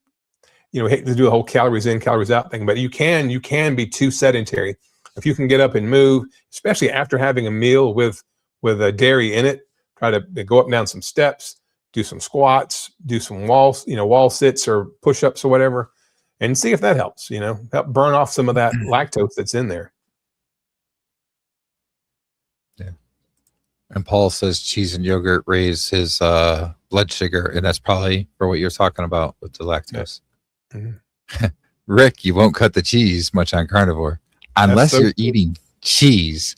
hate to do a whole calories in, calories out thing, but you can be too sedentary. If you can get up and move, especially after having a meal with a dairy in it, try to go up and down some steps, do some squats, do some wall sits or push-ups or whatever, and see if that helps, help burn off some of that lactose that's in there. Yeah. And Paul says cheese and yogurt raise his blood sugar, and that's probably for what you're talking about with the lactose. Yeah. Mm-hmm. Rick, you won't cut the cheese much on carnivore unless you're eating cheese,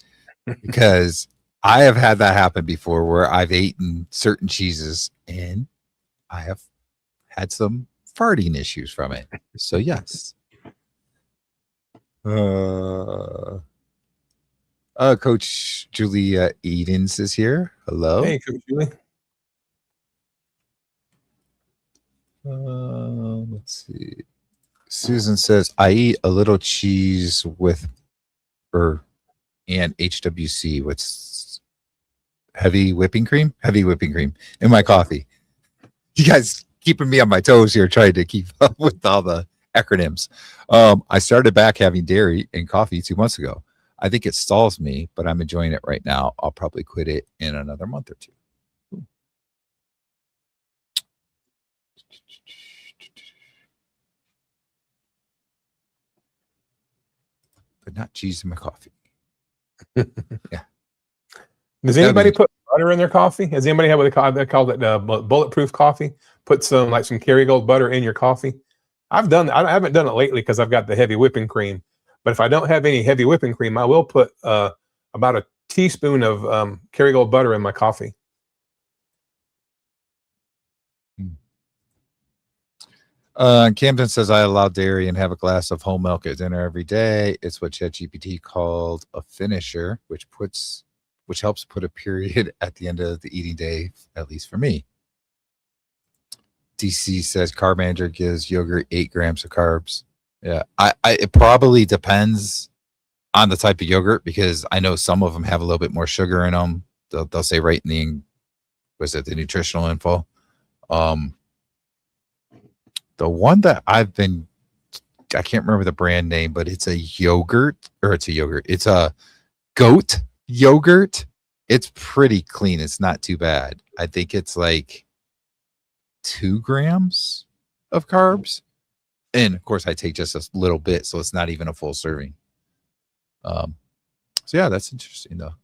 because I have had that happen before where I've eaten certain cheeses and I have had some farting issues from it. So yes. Coach Julia Edens is here. Hello. Hey, Coach Julie. Let's see. Susan says, I eat a little cheese with and HWC with heavy whipping cream in my coffee. You guys keeping me on my toes here, trying to keep up with all the acronyms. I started back having dairy in coffee 2 months ago. I think it stalls me, but I'm enjoying it right now. I'll probably quit it in another month or two. But not cheese in my coffee. Yeah. Does anybody put butter in their coffee? Has anybody had what they call it bulletproof coffee? Put some Kerrygold butter in your coffee. I haven't done it lately because I've got the heavy whipping cream. But if I don't have any heavy whipping cream, I will put about a teaspoon of Kerrygold butter in my coffee. Camden says, I allow dairy and have a glass of whole milk at dinner every day. It's what ChatGPT called a finisher, which helps put a period at the end of the eating day, at least for me. DC says Carb Manager gives yogurt 8 grams of carbs. Yeah, it probably depends on the type of yogurt, because I know some of them have a little bit more sugar in them. They'll say right in the nutritional info. The one that I can't remember the brand name, but it's a It's a goat yogurt. It's pretty clean. It's not too bad. I think it's like 2 grams of carbs. And of course, I take just a little bit, so it's not even a full serving. So yeah, that's interesting though.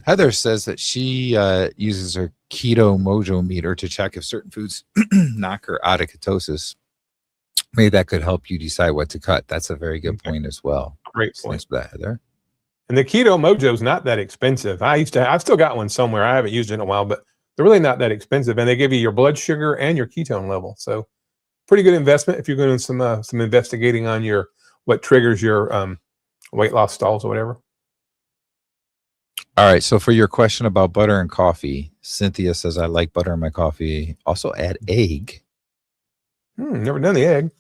Heather says that she uses her keto mojo meter to check if certain foods knock her out of ketosis. Maybe that could help you decide what to cut. That's a very good point as well. Great point. Thanks for that, Heather. And the Keto Mojo is not that expensive. I've still got one somewhere. I haven't used it in a while, but they're really not that expensive. And they give you your blood sugar and your ketone level. So pretty good investment if you're doing some investigating on what triggers your weight loss stalls or whatever. All right. So for your question about butter and coffee, Cynthia says, I like butter in my coffee. Also add egg. Never done the egg.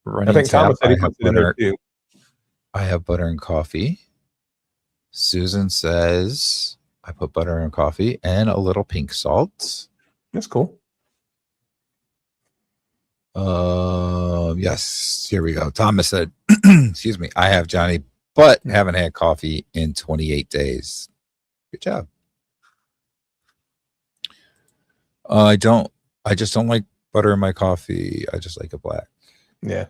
Running I think tap, Thomas said he puts it in there too. I have butter and coffee. Susan says, I put butter in coffee and a little pink salt. That's cool. Yes, here we go. Thomas said, excuse me, I have, Johnny, but haven't had coffee in 28 days. Good job. I just don't like butter in my coffee. I just like it black. Yeah.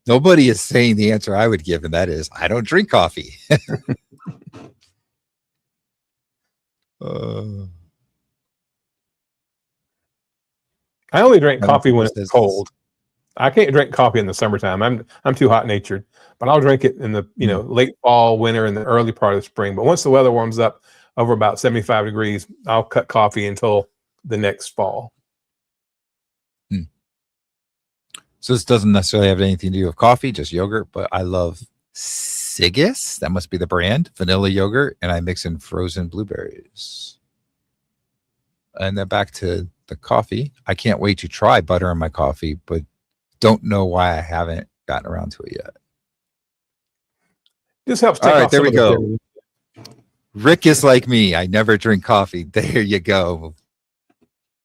Nobody is saying the answer I would give, and that is, I don't drink coffee. I only drink coffee when it's cold. I can't drink coffee in the summertime. I'm too hot natured, but I'll drink it in the late fall, winter, and the early part of the spring. But once the weather warms up over about 75 degrees, I'll cut coffee until the next fall. So this doesn't necessarily have anything to do with coffee, just yogurt, but I love Sigis. That must be the brand, vanilla yogurt, and I mix in frozen blueberries. And then back to the coffee. I can't wait to try butter in my coffee, but don't know why I haven't gotten around to it yet. This helps. All right, there we go. Rick is like me. I never drink coffee. There you go.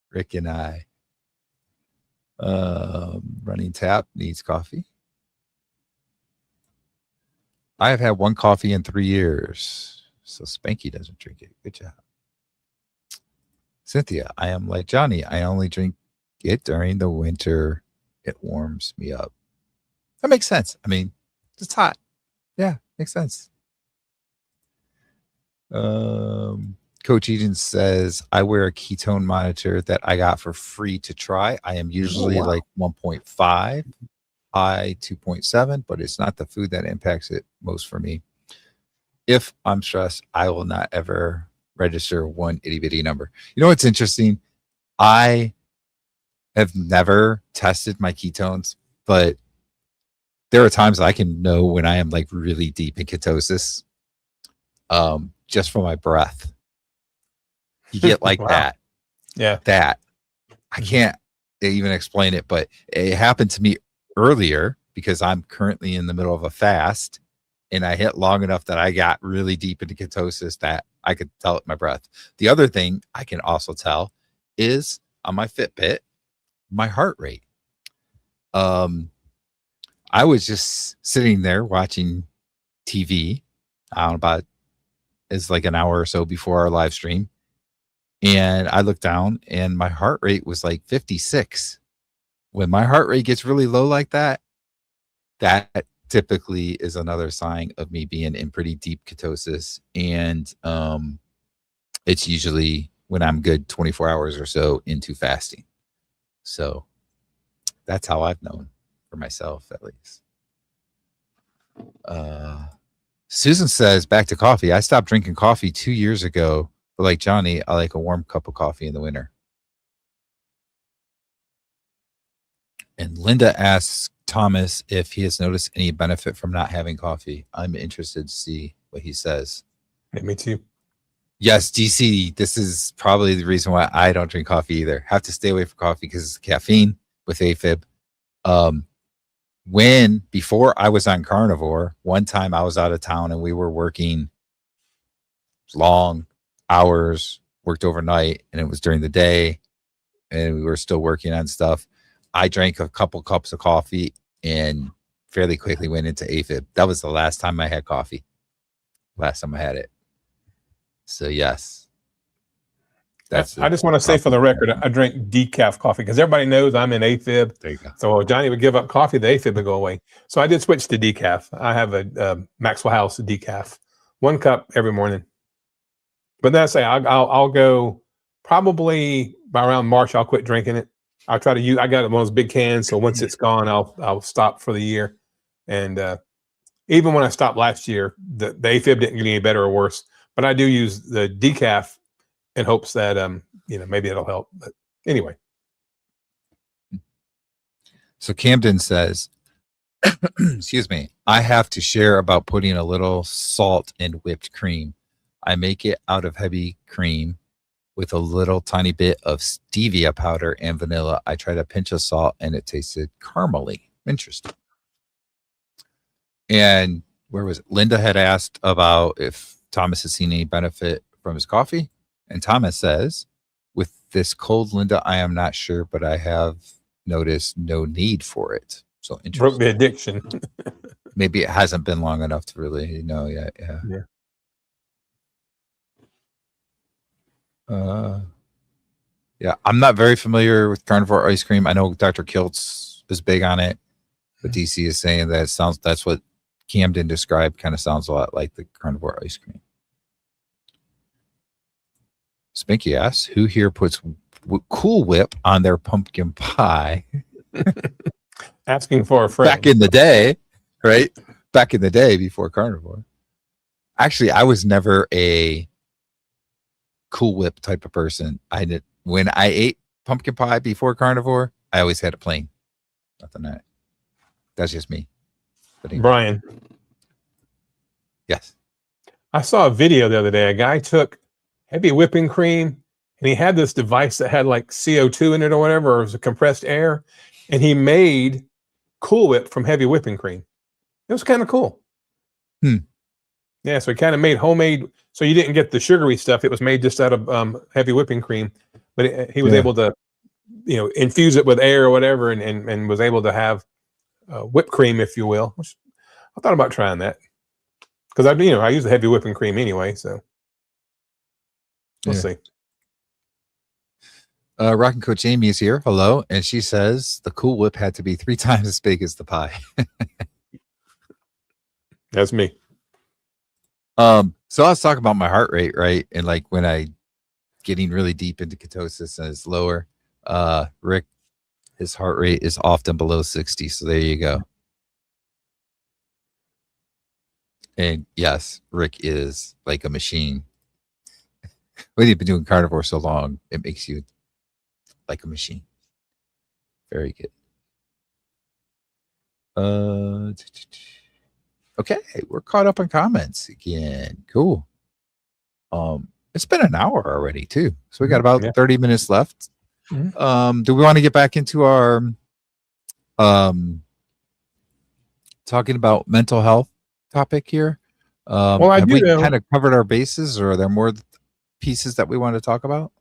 Rick and I. Running tap needs coffee. I have had one coffee in 3 years. So Spanky doesn't drink it. Good job. Cynthia, I am like Johnny. I only drink it during the winter. It warms me up. That makes sense. I mean, it's hot. Yeah, makes sense. Coach Eden says, I wear a ketone monitor that I got for free to try. I am usually like 1.5, high 2.7, but it's not the food that impacts it most for me. If I'm stressed, I will not ever register one itty bitty number. You know what's interesting? I have never tested my ketones, but there are times I can know when I am like really deep in ketosis, just from my breath. You get like that. Yeah. That. I can't even explain it, but it happened to me earlier because I'm currently in the middle of a fast and I hit long enough that I got really deep into ketosis that I could tell it in my breath. The other thing I can also tell is on my Fitbit, my heart rate. I was just sitting there watching TV, about it's like an hour or so before our live stream. And I looked down and my heart rate was like 56. When my heart rate gets really low like that, that typically is another sign of me being in pretty deep ketosis. And it's usually when I'm good 24 hours or so into fasting. So that's how I've known for myself, at least. Susan says, back to coffee. I stopped drinking coffee 2 years ago. But like Johnny, I like a warm cup of coffee in the winter. And Linda asks Thomas if he has noticed any benefit from not having coffee. I'm interested to see what he says. Yeah, me too. Yes, DC, this is probably the reason why I don't drink coffee either. Have to stay away from coffee because it's caffeine with AFib. Before I was on Carnivore, one time I was out of town and we were working long hours, worked overnight, and it was during the day and we were still working on stuff. I drank a couple cups of coffee and fairly quickly went into AFib. That was the last time I had coffee. Last time I had it. So yes, That's I just want to say for the record, I drink decaf coffee because everybody knows I'm in AFib. There you go. So Johnny would give up coffee, the AFib would go away. So I did switch to decaf. I have a Maxwell House decaf, 1 cup every morning. But then I say I'll go probably by around March. I'll quit drinking it. I'll try to use. I got one of those big cans, so once it's gone, I'll stop for the year. And even when I stopped last year, the AFib didn't get any better or worse. But I do use the decaf in hopes that maybe it'll help. But anyway. So Camden says, excuse me, I have to share about putting a little salt in whipped cream. I make it out of heavy cream with a little tiny bit of stevia powder and vanilla. I tried a pinch of salt and it tasted caramely. Interesting. And where was it? Linda had asked about if Thomas has seen any benefit from his coffee. And Thomas says, with this cold, Linda, I am not sure, but I have noticed no need for it. So interesting. Broke the addiction. Maybe it hasn't been long enough to really know yet. Yeah. Yeah, I'm not very familiar with carnivore ice cream. I know Dr. Kiltz is big on it, but DC is saying that that's what Camden described, kind of sounds a lot like the carnivore ice cream. Spinky asks, who here puts Cool Whip on their pumpkin pie? Asking for a friend. Back in the day, right? Back in the day before carnivore. Actually, I was never a Cool Whip type of person. When I ate pumpkin pie before carnivore, I always had it plain. Nothing that. That's just me. But anyway. Brian. Yes. I saw a video the other day. A guy took heavy whipping cream and he had this device that had like CO2 in it or whatever, or it was a compressed air, and he made Cool Whip from heavy whipping cream. It was kind of cool. Yeah, so he kind of made homemade, so you didn't get the sugary stuff. It was made just out of heavy whipping cream, but he was able to, infuse it with air or whatever, and was able to have whipped cream, if you will. Which I thought about trying that because I use the heavy whipping cream anyway, so we'll see. Rockin' Coach Amy is here. Hello, and she says the Cool Whip had to be 3 times as big as the pie. That's me. So I was talking about my heart rate, right? And like when I getting really deep into ketosis and it's lower, Rick, his heart rate is often below 60. So there you go. And yes, Rick is like a machine. When you've been doing carnivore so long, it makes you like a machine. Very good. Okay, we're caught up on comments again. Cool. It's been an hour already too, so we got about 30 minutes left. Do we want to get back into our talking about mental health topic here? Well, have we kind of covered our bases, or are there more pieces that we want to talk about?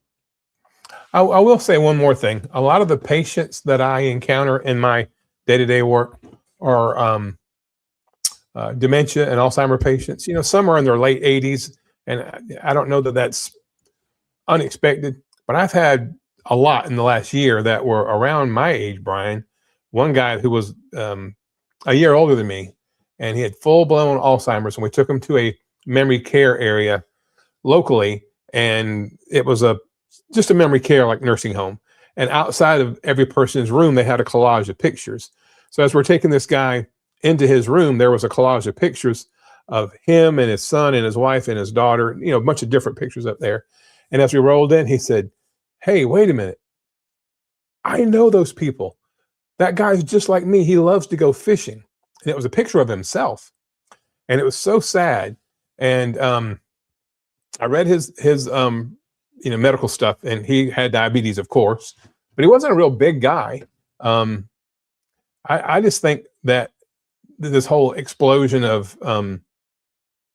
I will say one more thing. A lot of the patients that I encounter in my day-to-day work are dementia and Alzheimer patients. Some are in their late 80s, and I don't know that that's unexpected, but I've had a lot in the last year that were around my age, Brian. One guy who was a year older than me, and he had full-blown Alzheimer's, and we took him to a memory care area locally, and it was just a memory care, like nursing home. And outside of every person's room, they had a collage of pictures. So as we're taking this guy into his room, there was a collage of pictures of him and his son and his wife and his daughter, a bunch of different pictures up there. And as we rolled in, he said, "Hey, wait a minute. I know those people. That guy's just like me. He loves to go fishing." And it was a picture of himself. And it was so sad. And I read his medical stuff, and he had diabetes, of course, but he wasn't a real big guy. I just think that this whole explosion of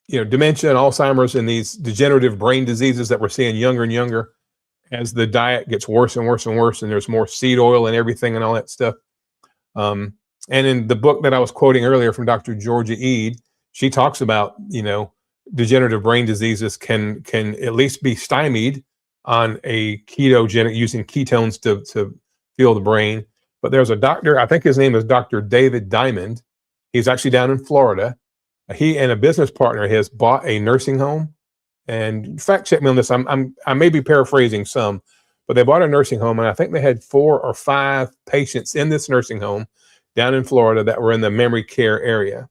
dementia and Alzheimer's and these degenerative brain diseases that we're seeing younger and younger as the diet gets worse and worse and worse, and there's more seed oil and everything and all that stuff. And in the book that I was quoting earlier from Dr. Georgia Ede, she talks about, degenerative brain diseases can at least be stymied on a ketogenic, using ketones to fuel the brain. But there's a doctor, I think his name is Dr. David Diamond. He's actually down in Florida. He and a business partner has bought a nursing home. And fact check me on this. I may be paraphrasing some, but they bought a nursing home, and I think they had 4 or 5 patients in this nursing home down in Florida that were in the memory care area.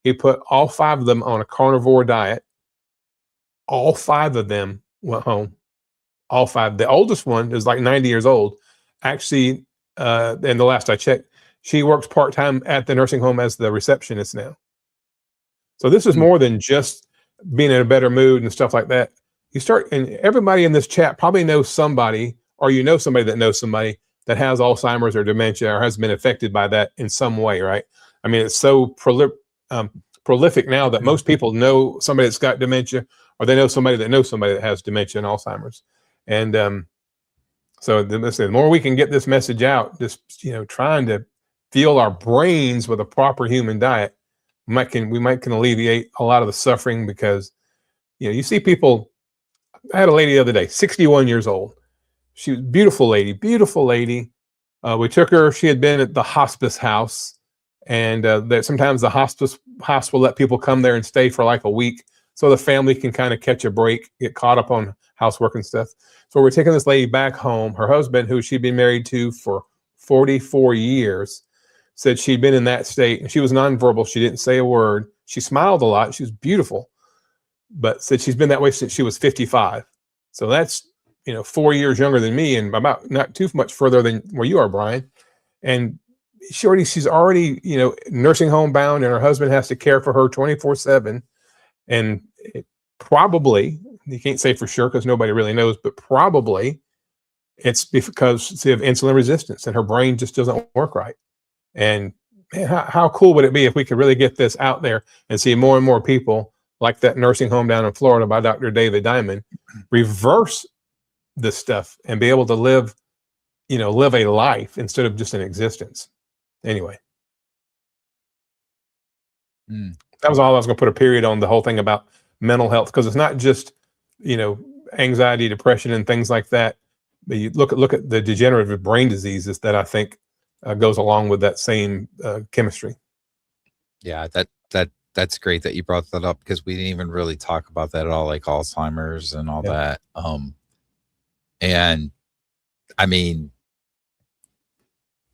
He put all 5 of them on a carnivore diet. All 5 of them went home. All 5. The oldest one is like 90 years old. Actually, and the last I checked, she works part-time at the nursing home as the receptionist now. So this is more than just being in a better mood and stuff like that. You start, and everybody in this chat probably knows somebody, or you know somebody that knows somebody that has Alzheimer's or dementia or has been affected by that in some way, right? I mean, it's so prolific now that most people know somebody that's got dementia, or they know somebody that has dementia and Alzheimer's. And so the more we can get this message out, just trying to fuel our brains with a proper human diet, we might can alleviate a lot of the suffering. Because you see people. I had a lady the other day, 61 years old. She was a beautiful lady. We took her. She had been at the hospice house, and that sometimes the hospice house will let people come there and stay for like a week, so the family can kind of catch a break, get caught up on housework and stuff. So we're taking this lady back home. Her husband, who she'd been married to for 44 years, said she'd been in that state, and she was nonverbal. She didn't say a word. She smiled a lot. She was beautiful, but said she's been that way since she was 55. So that's 4 years younger than me, and about not too much further than where you are, Brian. And she's already nursing home bound, and her husband has to care for her 24/7. And probably, you can't say for sure because nobody really knows, but probably it's because she has insulin resistance and her brain just doesn't work right. And man, how cool would it be if we could really get this out there and see more and more people like that nursing home down in Florida by Dr. David Diamond reverse this stuff and be able to live a life instead of just an existence. Anyway. That was all I was going to put a period on the whole thing about mental health, because it's not just, anxiety, depression, and things like that. But you look at the degenerative brain diseases that I think goes along with that same chemistry. Yeah, that's great that you brought that up, because we didn't even really talk about that at all, like Alzheimer's and all that. And I mean,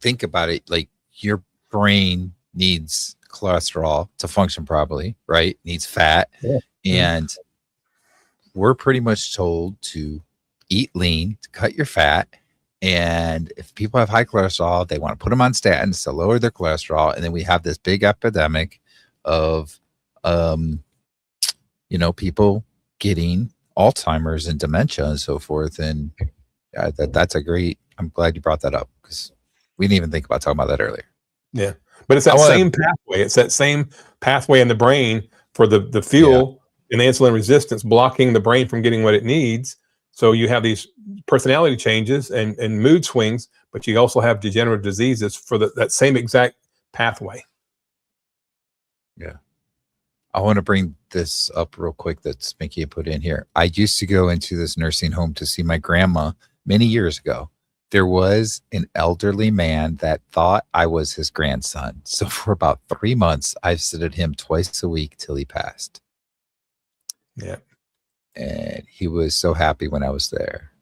think about it, like your brain needs cholesterol to function properly, right? Needs fat. Yeah. And we're pretty much told to eat lean, to cut your fat. And if people have high cholesterol, they want to put them on statins to lower their cholesterol. And then we have this big epidemic of, people getting Alzheimer's and dementia and so forth. And that's a great, I'm glad you brought that up, because we didn't even think about talking about that earlier. Yeah. But it's that same pathway. It's that same pathway in the brain for the fuel and the insulin resistance, blocking the brain from getting what it needs. So you have these personality changes and mood swings, but you also have degenerative diseases for that same exact pathway. Yeah. I want to bring this up real quick that Spanky put in here. I used to go into this nursing home to see my grandma many years ago. There was an elderly man that thought I was his grandson. So for about 3 months, I visited him twice a week till he passed. Yeah. And he was so happy when I was there.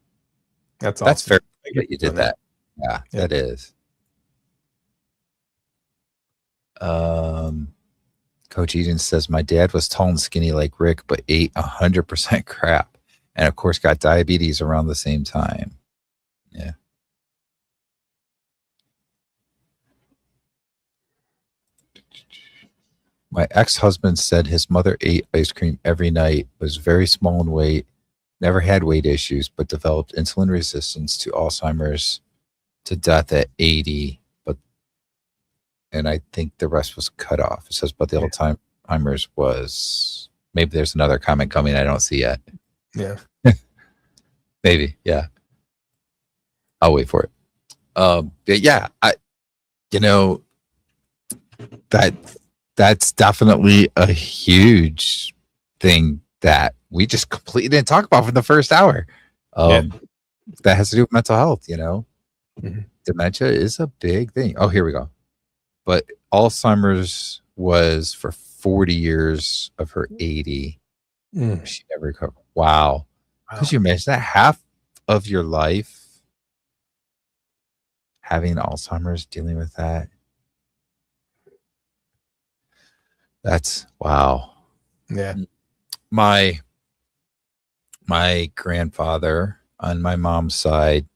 That's fair that you did that. Yeah, that is. Coach Eden says, my dad was tall and skinny like Rick, but ate 100% crap. And of course got diabetes around the same time. Yeah. My ex-husband said his mother ate ice cream every night, was very small in weight, never had weight issues, but developed insulin resistance to Alzheimer's to death at 80. And I think the rest was cut off. It says, but the Alzheimer's was, maybe there's another comment coming I don't see yet. Yeah. Maybe. Yeah. I'll wait for it. But yeah, that's definitely a huge thing that we just completely didn't talk about for the first hour. Yeah. That has to do with mental health, you know. Mhm. Dementia is a big thing. Oh, here we go. But Alzheimer's was for 40 years of her 80. Mm. She never recovered. Wow. Wow. Could you imagine that? Half of your life having Alzheimer's, dealing with that. That's wow. Yeah. My grandfather on my mom's side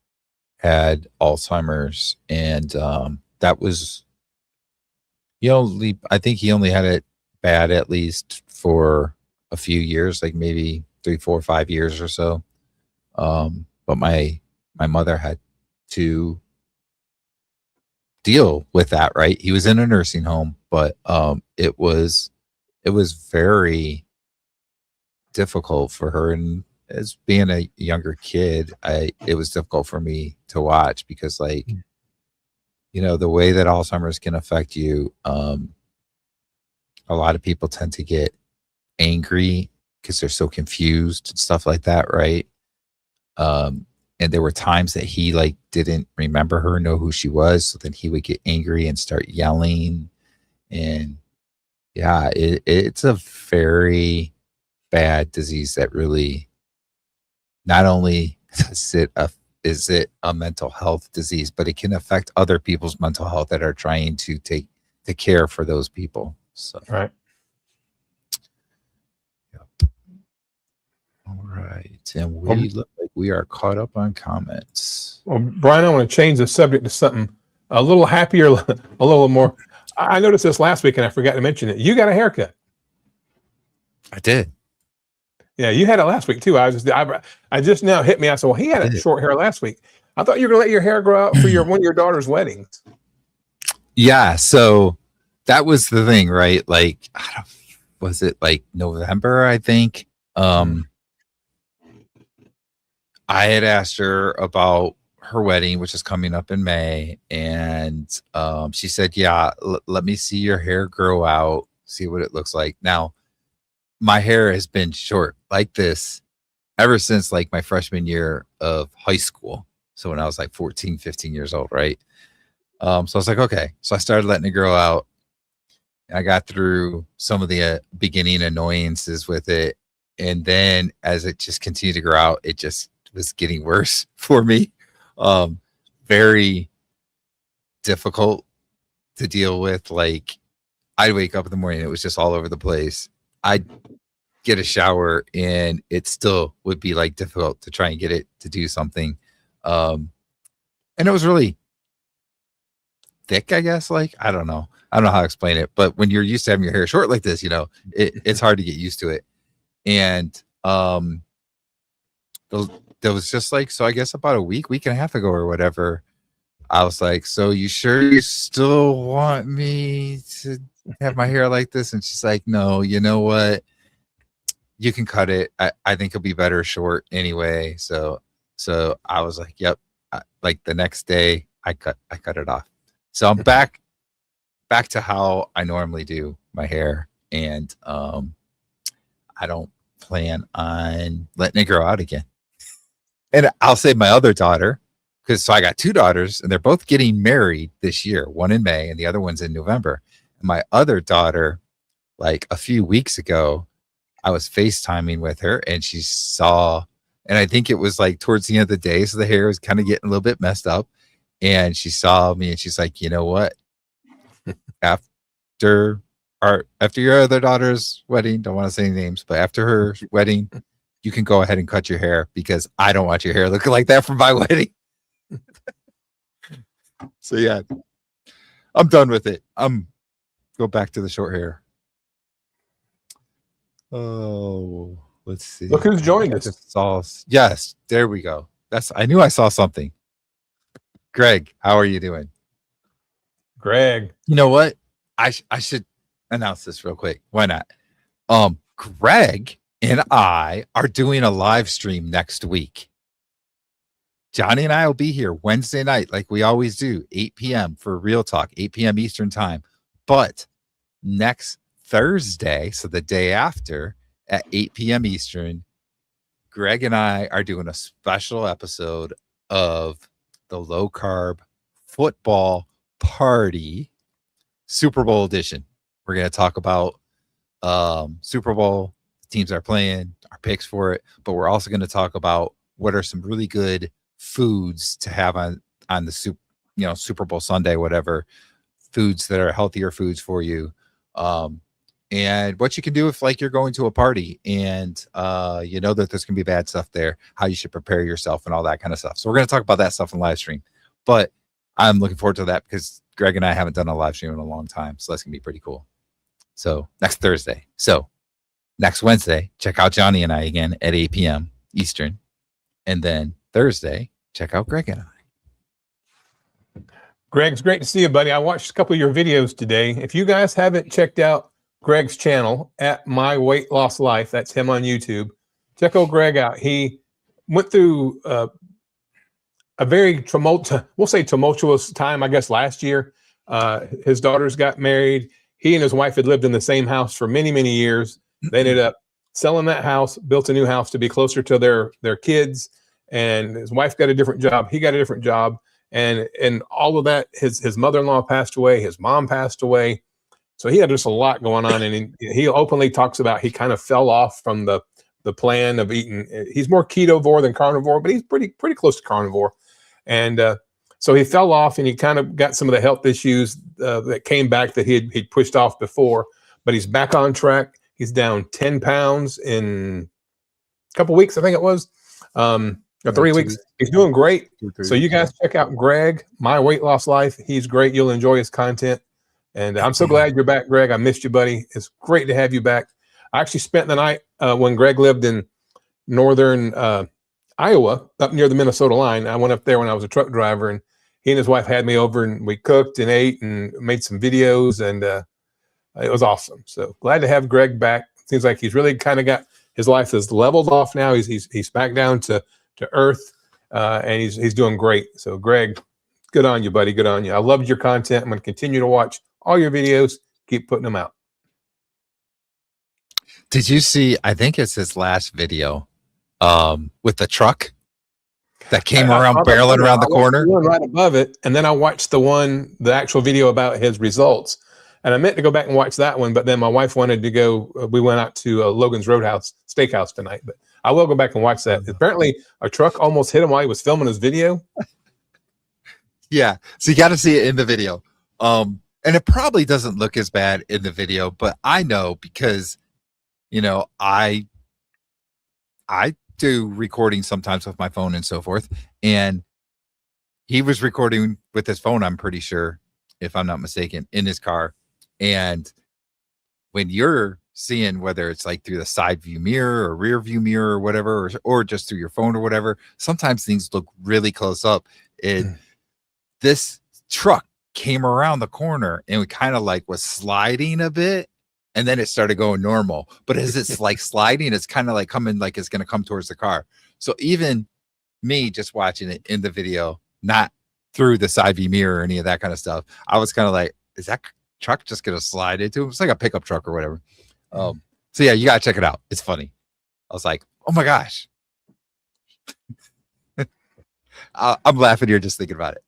had Alzheimer's, and that was I think he only had it bad at least for a few years, like maybe 3, 4, 5 years or so. But my mother had to deal with that, right? He was in a nursing home, but it was very difficult for her. And as being a younger kid, it was difficult for me to watch because, like, the way that Alzheimer's can affect you, a lot of people tend to get angry because they're so confused and stuff like that, right? And there were times that he like didn't remember her, know who she was, so then he would get angry and start yelling. And yeah, it's a very bad disease that really not only is it a mental health disease, but it can affect other people's mental health that are trying to take the care for those people. So Right. all right, and we look like we are caught up on comments. Well, Brian, I want to change the subject to something a little happier, a little more. I noticed this last week, and I forgot to mention it. You got a haircut. I did. Yeah, you had it last week too. I just now hit me. I said, "Well, he had a short hair last week. I thought you were going to let your hair grow out for one of your daughter's weddings." Yeah, so that was the thing, right? Like, was it like November? I think. I had asked her about her wedding, which is coming up in May, and she said, "Yeah, let me see your hair grow out, see what it looks like." Now, my hair has been short like this ever since like my freshman year of high school. So when I was like 14, 15 years old, right? So I was like, okay. So I started letting it grow out. I got through some of the beginning annoyances with it, and then as it just continued to grow out, it just was getting worse for me. Very difficult to deal with. Like, I'd wake up in the morning, it was just all over the place. I'd get a shower and it still would be like difficult to try and get it to do something. And it was really thick, I guess. Like, I don't know how to explain it, but when you're used to having your hair short like this, it's hard to get used to it. And there was just like, so I guess about a week and a half ago or whatever, I was like, "So you sure you still want me to have my hair like this?" And she's like, "No, you know what? You can cut it. I think it'll be better short anyway." So I was like, "Yep." Like the next day, I cut it off. So I'm back to how I normally do my hair, and I don't plan on letting it grow out again. And I'll say my other daughter, so I got 2 daughters, and they're both getting married this year. One in May, and the other one's in November. And my other daughter, like a few weeks ago, I was FaceTiming with her, and she saw, and I think it was like towards the end of the day, so the hair was kind of getting a little bit messed up. And she saw me, and she's like, "You know what? After your other daughter's wedding, don't want to say any names, but after her wedding, you can go ahead and cut your hair because I don't want your hair looking like that for my wedding." So yeah, I'm done with it. Go back to the short hair. Oh, let's see. Look who's joined us. Yes, there we go. I knew I saw something. Greg, how are you doing? Greg. You know what? I should announce this real quick. Why not? Greg and I are doing a live stream next week. Johnny and I will be here Wednesday night, like we always do, 8 p.m. for Real Talk, 8 p.m. Eastern time. But next Thursday, so the day after, at 8 p.m. Eastern, Greg and I are doing a special episode of the Low Carb Football Party Super Bowl edition. We're going to talk about Super Bowl, teams are playing, our picks for it, but we're also going to talk about what are some really good foods to have on the Super Bowl Sunday, whatever, foods that are healthier foods for you. And what you can do if like you're going to a party and you know that there's gonna be bad stuff there, how you should prepare yourself and all that kind of stuff. So we're gonna talk about that stuff in live stream. But I'm looking forward to that because Greg and I haven't done a live stream in a long time. So that's gonna be pretty cool. So next Thursday. So next Wednesday, check out Johnny and I again at 8 p.m. Eastern. And then Thursday, check out Greg and I. Greg, it's great to see you, buddy. I watched a couple of your videos today. If you guys haven't checked out Greg's channel at My Weight Loss Life, that's him on YouTube, check old Greg out. He went through a very tumultuous time, I guess, last year. His daughters got married. He and his wife had lived in the same house for many, many years. They ended up selling that house, built a new house to be closer to their kids. And his wife got a different job. He got a different job. And all of that, his mother-in-law passed away. His mom passed away. So he had just a lot going on. And he openly talks about he kind of fell off from the plan of eating. He's more ketovore than carnivore, but he's pretty close to carnivore. And so he fell off and he kind of got some of the health issues that came back that he'd pushed off before. But he's back on track. He's down 10 pounds in a couple weeks, I think it was. Or 3 weeks. He's doing great. So you guys check out Greg, My Weight Loss Life. He's great. You'll enjoy his content. And I'm so glad you're back, Greg. I missed you, buddy. It's great to have you back. I actually spent the night when Greg lived in northern Iowa, up near the Minnesota line. I went up there when I was a truck driver, and he and his wife had me over, and we cooked and ate and made some videos, and it was awesome. So glad to have Greg back. Seems like he's really kind of got his life is leveled off now. He's back down to earth, and he's doing great. So Greg, good on you, buddy. Good on you. I loved your content. I'm going to continue to watch all your videos. Keep putting them out. Did you see, I think it's his last video with the truck that came around barreling around the corner? Right above it. And then I watched the actual video about his results. And I meant to go back and watch that one, but then my wife wanted to go. We went out to Logan's Roadhouse Steakhouse tonight, but I will go back and watch that. Apparently a truck almost hit him while he was filming his video. Yeah. So you got to see it in the video. And it probably doesn't look as bad in the video, but I know because, I do recording sometimes with my phone and so forth. And he was recording with his phone, I'm pretty sure, if I'm not mistaken, in his car. And when you're seeing whether it's like through the side view mirror or rear view mirror or whatever, or just through your phone or whatever, sometimes things look really close up. And this truck came around the corner and we kind of like was sliding a bit, and then it started going normal. But as it's like sliding, it's kind of like coming, like it's going to come towards the car. So even me just watching it in the video, not through the side view mirror or any of that kind of stuff, I was kind of like, is that truck just going to slide into him? It's like a pickup truck or whatever. So yeah, you got to check it out. It's funny. I was like, oh my gosh. I'm laughing here just thinking about it.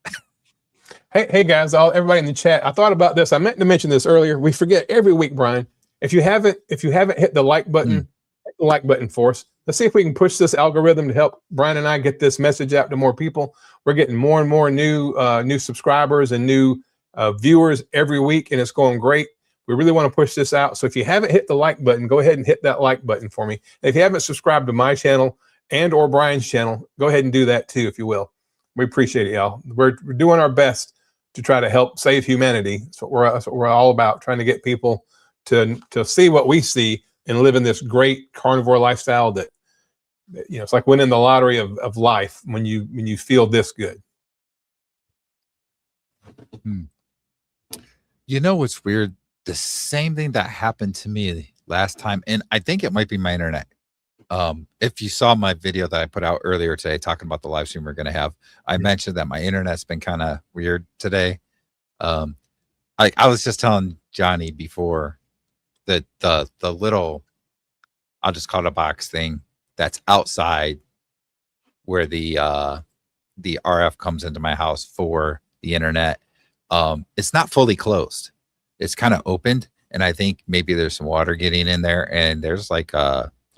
Hey guys, everybody in the chat. I thought about this. I meant to mention this earlier. We forget every week, Brian. If you haven't hit the like button, hit the like button for us. Let's see if we can push this algorithm to help Brian and I get this message out to more people. We're getting more and more new subscribers and new viewers every week, and it's going great. We really want to push this out. So if you haven't hit the like button, go ahead and hit that like button for me. And if you haven't subscribed to my channel and or Brian's channel, go ahead and do that too, if you will. We appreciate it, y'all. We're doing our best to try to help save humanity. That's what we're all about, trying to get people to see what we see and live in this great carnivore lifestyle that, it's like winning the lottery of life when you feel this good. You know what's weird? The same thing that happened to me last time, and I think it might be my internet. If you saw my video that I put out earlier today talking about the live stream we're going to have, I mentioned that my internet's been kind of weird today. I was just telling Johnny before that the little, I'll just call it a box thing that's outside where the RF comes into my house for the internet. It's not fully closed. It's kind of opened, and I think maybe there's some water getting in there, and there's like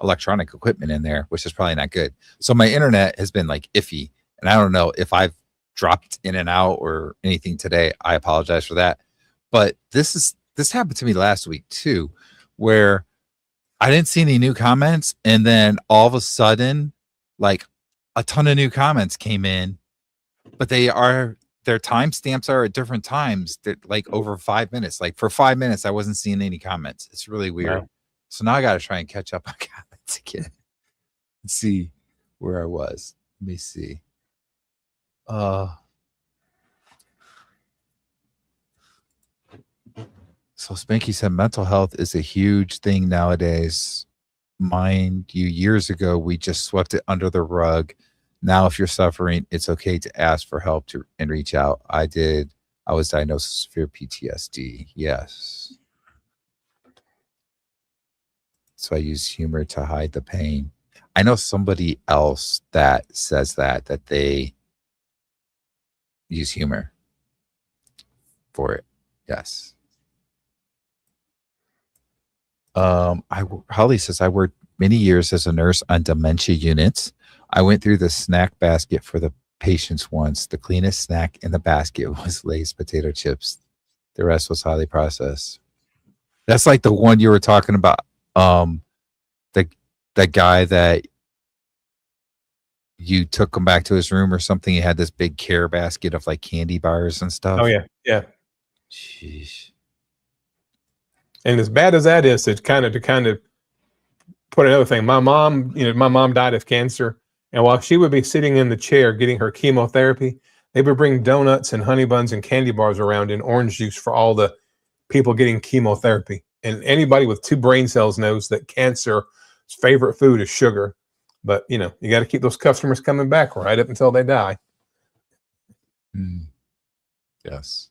electronic equipment in there, which is probably not good. So my internet has been like iffy, and I don't know if I've dropped in and out or anything today. I apologize for that. But this happened to me last week too, where I didn't see any new comments, and then all of a sudden, like a ton of new comments came in, but their timestamps are at different times. They're like over 5 minutes. Like for 5 minutes, I wasn't seeing any comments. It's really weird. Wow. So now I got to try and catch up on comments again and see where I was. Let me see. So Spanky said mental health is a huge thing nowadays. Mind you, years ago, we just swept it under the rug. Now, if you're suffering, it's okay to ask for help and reach out. I did. I was diagnosed with severe PTSD. Yes. So I use humor to hide the pain. I know somebody else that says that they use humor for it. Yes. Holly says, I worked many years as a nurse on dementia units. I went through the snack basket for the patients once. The cleanest snack in the basket was Lay's potato chips. The rest was highly processed. That's like the one you were talking about. The guy that you took him back to his room or something. He had this big care basket of like candy bars and stuff. Oh yeah, yeah. Jeez. And as bad as that is, to kind of put another thing, my mom died of cancer, and while she would be sitting in the chair getting her chemotherapy, they would bring donuts and honey buns and candy bars around in orange juice for all the people getting chemotherapy. And anybody with 2 brain cells knows that cancer's favorite food is sugar. But you got to keep those customers coming back right up until they die. Yes.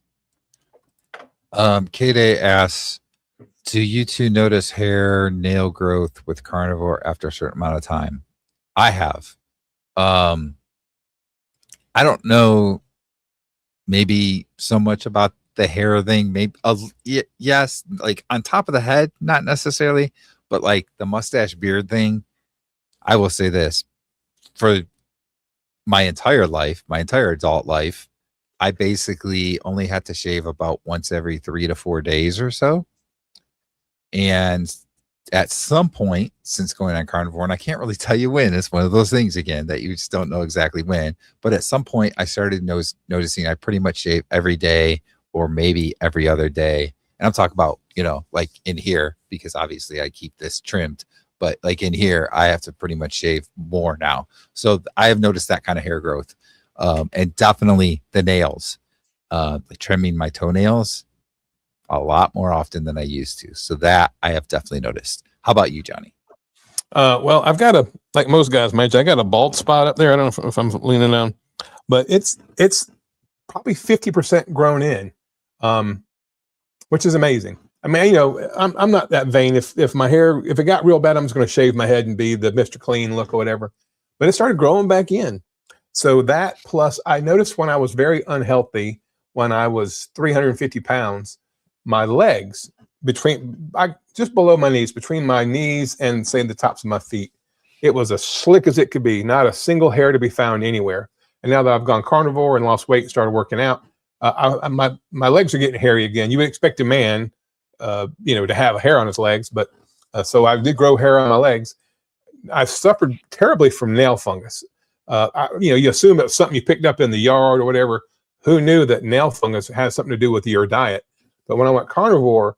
K-Day asks, do you two notice hair nail growth with carnivore after a certain amount of time? I have. I don't know maybe so much about the hair thing. Maybe yes, like on top of the head, not necessarily, but like the mustache beard thing. I will say this, for my entire life, my entire adult life, I basically only had to shave about once every 3 to 4 days or so. And at some point, since going on carnivore, and I can't really tell you when, it's one of those things again that you just don't know exactly when, but at some point I started noticing I pretty much shave every day or maybe every other day. And I'm talking about, like in here, because obviously I keep this trimmed, but like in here, I have to pretty much shave more now. So I have noticed that kind of hair growth. And definitely the nails, like trimming my toenails a lot more often than I used to. So that I have definitely noticed. How about you, Johnny? Well, I've got like most guys, I got a bald spot up there. I don't know if I'm leaning down, but it's probably 50% grown in, which is amazing. I mean, I'm not that vain. If my hair, if it got real bad, I'm just going to shave my head and be the Mr. Clean look or whatever. But it started growing back in. So that, plus I noticed when I was very unhealthy, when I was 350 pounds, my legs just below my knees, between my knees and say the tops of my feet, it was as slick as it could be, not a single hair to be found anywhere. And now that I've gone carnivore and lost weight and started working out, my legs are getting hairy again. You would expect a man, to have a hair on his legs, but so I did grow hair on my legs. I've suffered terribly from nail fungus. You assume it's something you picked up in the yard or whatever. Who knew that nail fungus has something to do with your diet? But when I went carnivore,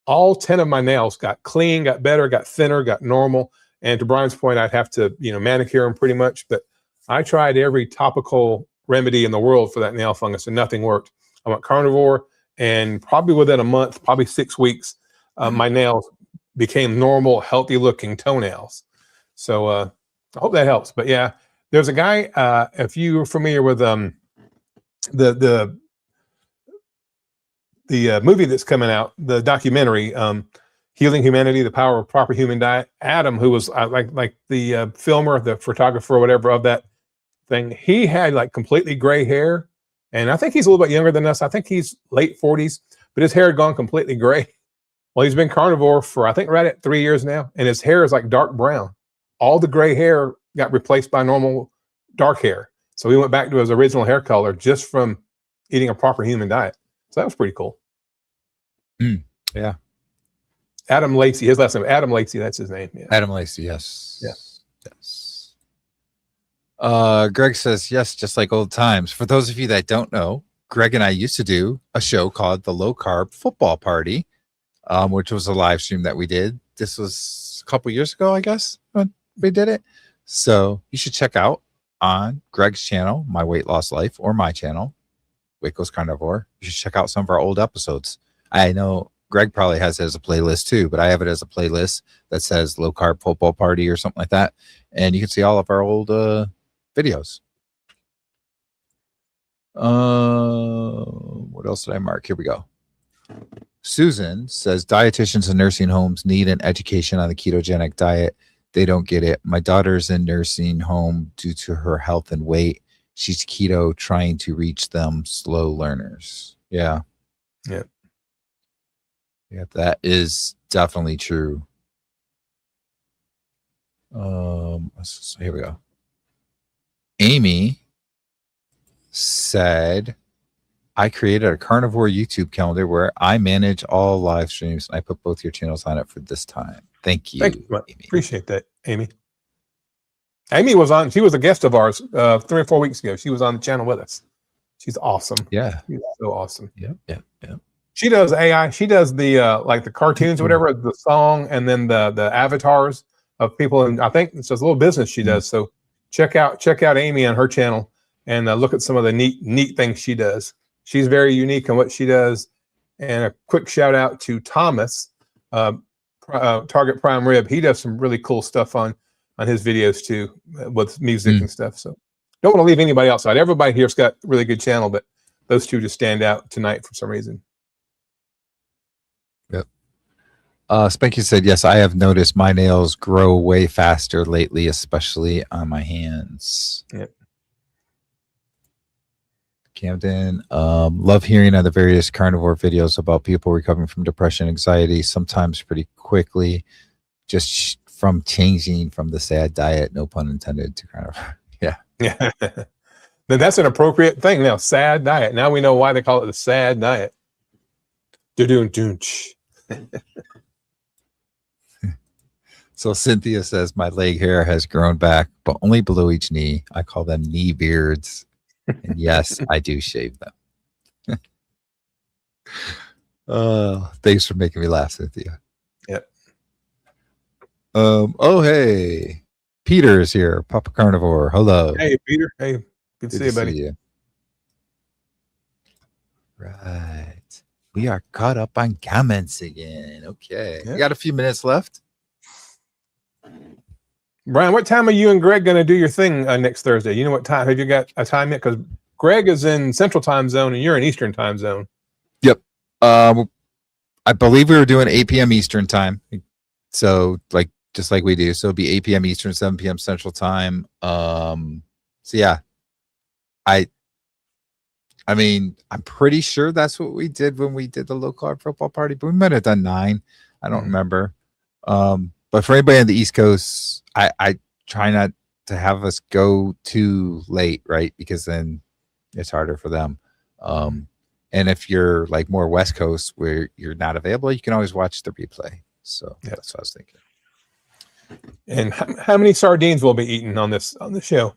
all 10 of my nails got clean, got better, got thinner, got normal. And to Brian's point, I'd have to, manicure them pretty much. But I tried every topical remedy in the world for that nail fungus and nothing worked. I went carnivore, and probably within a month, probably 6 weeks, my nails became normal, healthy looking toenails. So I hope that helps. But yeah, there's a guy, if you're familiar with the movie that's coming out, the documentary, Healing Humanity, The Power of Proper Human Diet. Adam, who was like the filmer, the photographer, or whatever of that thing, he had like completely gray hair. And I think he's a little bit younger than us. I think he's late 40s, but his hair had gone completely gray. Well, he's been carnivore for, I think, right at 3 years now. And his hair is like dark brown. All the gray hair got replaced by normal dark hair. So he went back to his original hair color just from eating a proper human diet. So that was pretty cool. Yeah. Adam Lacey, his last name, Adam Lacey, that's his name. Yeah. Adam Lacey, yes. Yeah. Yes. Greg says, yes, just like old times. For those of you that don't know, Greg and I used to do a show called The Low Carb Football Party, which was a live stream that we did. This was a couple years ago, I guess, when we did it. So you should check out on Greg's channel, My Weight Loss Life, or my channel, Wick Goes Carnivore. You should check out some of our old episodes. I know Greg probably has it as a playlist too, but I have it as a playlist that says Low Carb Football Party or something like that. And you can see all of our old videos. What else did I mark? Here we go. Susan says dietitians and nursing homes need an education on the ketogenic diet. They don't get it. My daughter's in nursing home due to her health and weight. She's keto, trying to reach them slow learners. Yeah. Yeah. Yeah, that is definitely true. So here we go. Amy said, I created a carnivore YouTube calendar where I manage all live streams. I put both your channels on it for this time. Thank you. Thank you. Amy. Appreciate that, Amy. Amy was on, she was a guest of ours 3 or 4 weeks ago. She was on the channel with us. She's awesome. Yeah. She's so awesome. Yeah. She does AI. She does the like the cartoons or whatever, the song, and then the avatars of people. And I think it's just a little business she does. So check out Amy on her channel and look at some of the neat things she does. She's very unique in what she does. And a quick shout out to Thomas, Target Prime Rib. He does some really cool stuff on his videos too, with music and stuff. So don't want to leave anybody outside. Everybody here's got a really good channel, but those two just stand out tonight for some reason. Yep. Spanky said, yes, I have noticed my nails grow way faster lately, especially on my hands. Yep. Camden, love hearing on the various carnivore videos about people recovering from depression, anxiety, sometimes pretty quickly, just from changing from the sad diet, no pun intended, to carnivore. Yeah. Yeah. Then that's an appropriate thing now. Sad diet. Now we know why they call it the sad diet. So Cynthia says, my leg hair has grown back, but only below each knee. I call them knee beards. And yes, I do shave them. Thanks for making me laugh, Cynthia. Yep. Oh, hey. Peter is here. Papa Carnivore. Hello. Hey, Peter. Hey, good to see you, buddy. You. Right. We are caught up on comments again. Okay. Yep. We got a few minutes left. Brian, what time are you and Greg going to do your thing next Thursday? You know what time? Have you got a time yet? Because Greg is in Central Time Zone and you're in Eastern Time Zone. Yep. I believe we were doing 8 p.m. Eastern time. So just like we do. So it'll be 8 p.m. Eastern, 7 p.m. Central Time. So yeah. I mean, I'm pretty sure that's what we did when we did the low carb football party, but we might have done 9. I don't remember. But for anybody on the East Coast, I try not to have us go too late, right? Because then it's harder for them. And if you're like more West Coast where you're not available, you can always watch the replay. So that's what I was thinking. And how many sardines will be eaten on the show?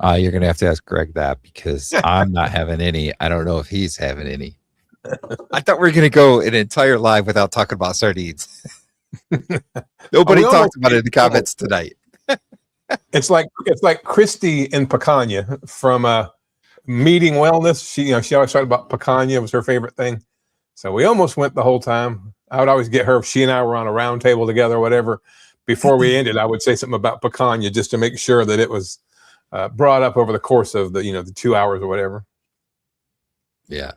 You're gonna have to ask Greg that because I'm not having any. I don't know if he's having any. I thought we were gonna go an entire live without talking about sardines. Nobody talked about it in the comments tonight. It's like Christy in Picanha from Meeting Wellness. She always talked about picanha. It was her favorite thing. So we almost went the whole time. I would always get her if she and I were on a round table together or whatever. Before we ended, I would say something about picanha just to make sure that it was brought up over the course of the 2 hours or whatever. Yeah.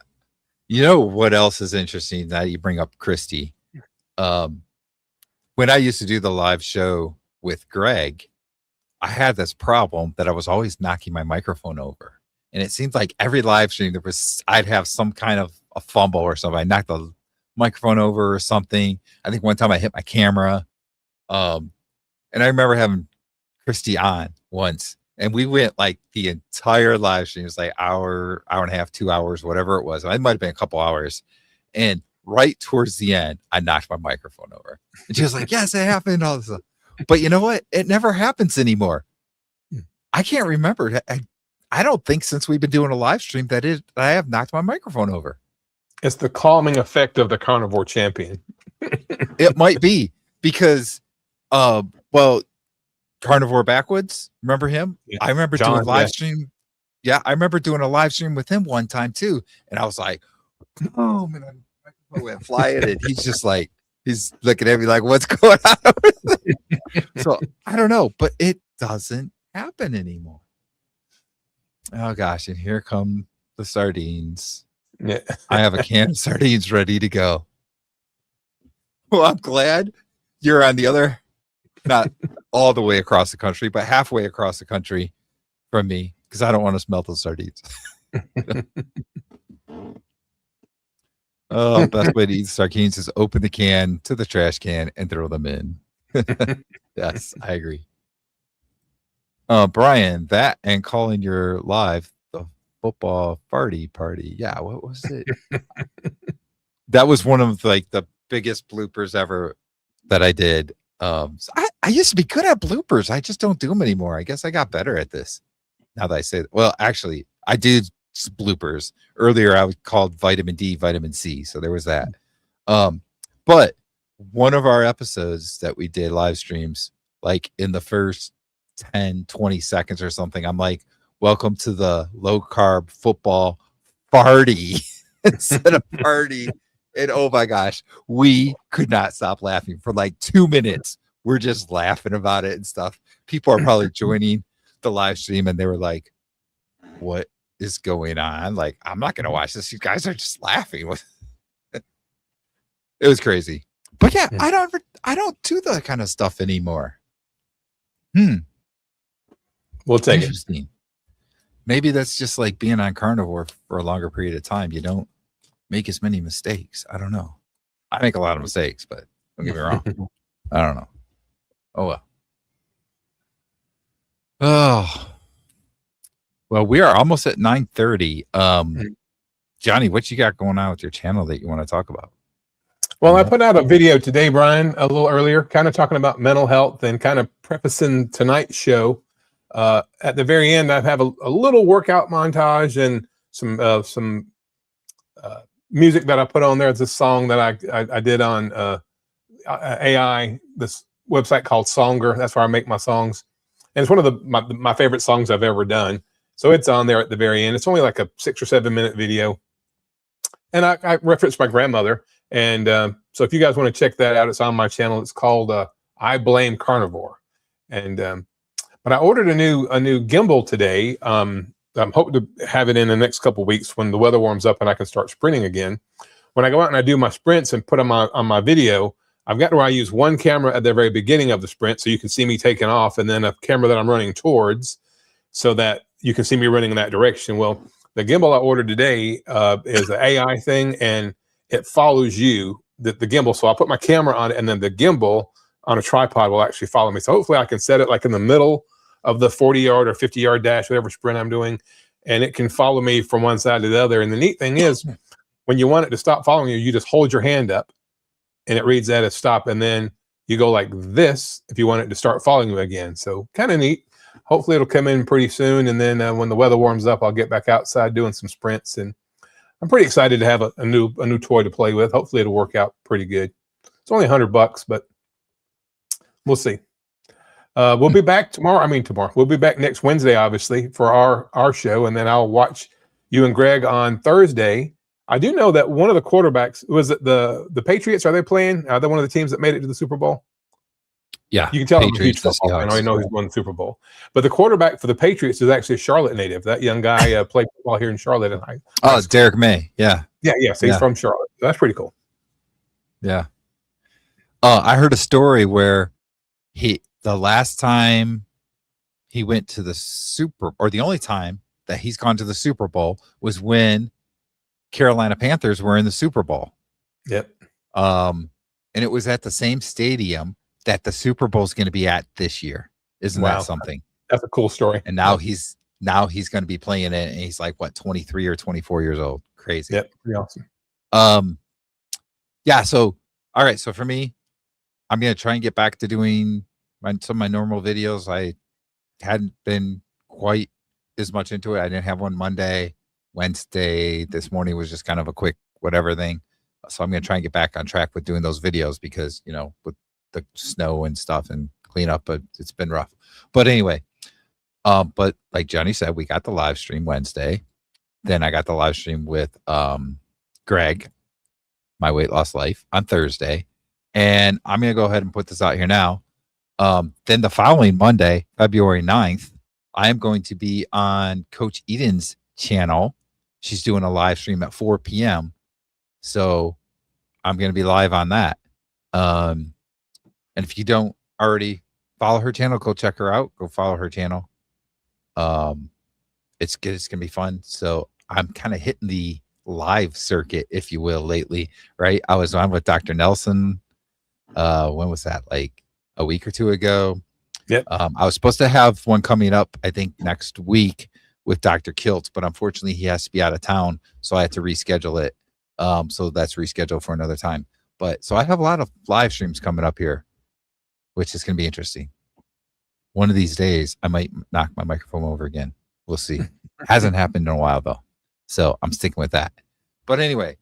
You know what else is interesting that you bring up Christy? when I used to do the live show with Greg, I had this problem that I was always knocking my microphone over. And it seemed like every live stream I'd have some kind of a fumble or something. I knocked the microphone over or something. I think one time I hit my camera. And I remember having Christy on once, and we went like the entire live stream. It was like hour and a half, 2 hours, whatever it was. It might have been a couple hours. And right towards the end, I knocked my microphone over. And she was like, yes, it happened. All this stuff. But you know what? It never happens anymore. I can't remember. I don't think since we've been doing a live stream that I have knocked my microphone over. It's the calming effect of the Carnivore Champion. It might be because, well, Carnivore Backwoods, remember him? Yeah. I remember doing a live stream. Yeah, I remember doing a live stream with him one time too. And I was like, oh, man, my microphone went flying. And he's just like, he's looking at me like, what's going on? So I don't know, but it doesn't happen anymore. Oh gosh, and here come the sardines. Yeah. I have a can of sardines ready to go. Well, I'm glad you're on the other, not all the way across the country, but halfway across the country from me, because I don't want to smell those sardines. Oh, best way to eat sardines is open the can to the trash can and throw them in. Yes, I agree. Brian, that and calling your live the football party. Yeah, what was it? That was one of like the biggest bloopers ever that I did. So I used to be good at bloopers. I just don't do them anymore. I guess I got better at this. Now that I say that. Well, actually, I did bloopers earlier. I was called vitamin D, vitamin C. So there was that. But one of our episodes that we did live streams, like in the first 10, 20 seconds or something, I'm like, welcome to the low carb football party instead of party. And oh my gosh, we could not stop laughing for like 2 minutes. We're just laughing about it and stuff. People are probably joining the live stream and they were like, what is going on? Like, I'm not going to watch this. You guys are just laughing. It was crazy. But yeah, I don't do that kind of stuff anymore. We'll take it. Maybe that's just like being on Carnivore for a longer period of time. You don't make as many mistakes. I don't know. I make a lot of mistakes, but don't get me wrong. I don't know. Oh, well. Oh, well, we are almost at 9:30. Johnny, what you got going on with your channel that you want to talk about? Well, I put out a video today, Brian, a little earlier, kind of talking about mental health and kind of prefacing tonight's show. At the very end, I have a little workout montage and some music that I put on there. It's a song that I did on AI, this website called Songer. That's where I make my songs. And it's one of my favorite songs I've ever done. So it's on there at the very end. It's only like a 6 or 7 minute video. And I referenced my grandmother. And so if you guys want to check that out, it's on my channel. It's called I Blame Carnivore. And but I ordered a new gimbal today. I'm hoping to have it in the next couple of weeks when the weather warms up and I can start sprinting again. When I go out and I do my sprints and put them on my video, I've got where I use one camera at the very beginning of the sprint so you can see me taking off, and then a camera that I'm running towards so that you can see me running in that direction. Well, the gimbal I ordered today is an AI thing, and it follows you, the gimbal. So I'll put my camera on it, and then the gimbal on a tripod will actually follow me. So hopefully I can set it like in the middle of the 40-yard or 50-yard dash, whatever sprint I'm doing, and it can follow me from one side to the other. And the neat thing is, when you want it to stop following you, you just hold your hand up, and it reads that as stop, and then you go like this if you want it to start following you again. So kind of neat. Hopefully it'll come in pretty soon, and then when the weather warms up, I'll get back outside doing some sprints, and I'm pretty excited to have a new toy to play with. Hopefully it'll work out pretty good. It's only $100, but we'll see. We'll be back tomorrow. We'll be back next Wednesday, obviously, for our show, and then I'll watch you and Greg on Thursday. I do know that one of the quarterbacks, was it the Patriots? Are they playing? Are they one of the teams that made it to the Super Bowl? Yeah, you can tell I'm a huge football fan. I know he's won the Super Bowl. But the quarterback for the Patriots is actually a Charlotte native. That young guy played football here in Charlotte. Derek May. Yeah. So he's from Charlotte. So that's pretty cool. Yeah. I heard a story where the last time he went to the the only time that he's gone to the Super Bowl was when Carolina Panthers were in the Super Bowl. Yep. And it was at the same stadium that the Super Bowl is going to be at this year. Isn't that something? That's a cool story. And now he's going to be playing it, and he's like, what, 23 or 24 years old? Crazy. Yep. Pretty awesome. Yeah. So, all right. So for me, I'm going to try and get back to doing some of my normal videos. I hadn't been quite as much into it. I didn't have one Monday, Wednesday. This morning was just kind of a quick whatever thing. So I'm going to try and get back on track with doing those videos because, you know, with the snow and stuff and clean up, but it's been rough. But anyway, but like Johnny said, we got the live stream Wednesday. Then I got the live stream with Greg, My Weight Loss Life, on Thursday. And I'm going to go ahead and put this out here now. Then the following Monday, February 9th, I am going to be on Coach Eden's channel. She's doing a live stream at 4 p.m. So I'm going to be live on that. And if you don't already follow her channel, go check her out. Go follow her channel. It's good. It's going to be fun. So I'm kind of hitting the live circuit, if you will, lately, right? I was on with Dr. Nelson. When was that? Like a week or two ago. Yep. I was supposed to have one coming up, I think, next week with Dr. Kilt, but unfortunately he has to be out of town. So I had to reschedule it. So that's rescheduled for another time. But so I have a lot of live streams coming up here, which is going to be interesting. One of these days, I might knock my microphone over again. We'll see. Hasn't happened in a while, though. So I'm sticking with that. But anyway,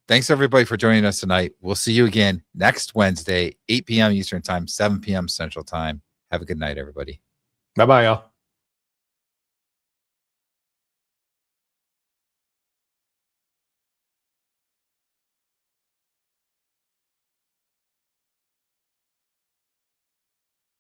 thanks everybody for joining us tonight. We'll see you again next Wednesday, 8 p.m. Eastern Time, 7 p.m. Central Time. Have a good night, everybody. Bye-bye, y'all.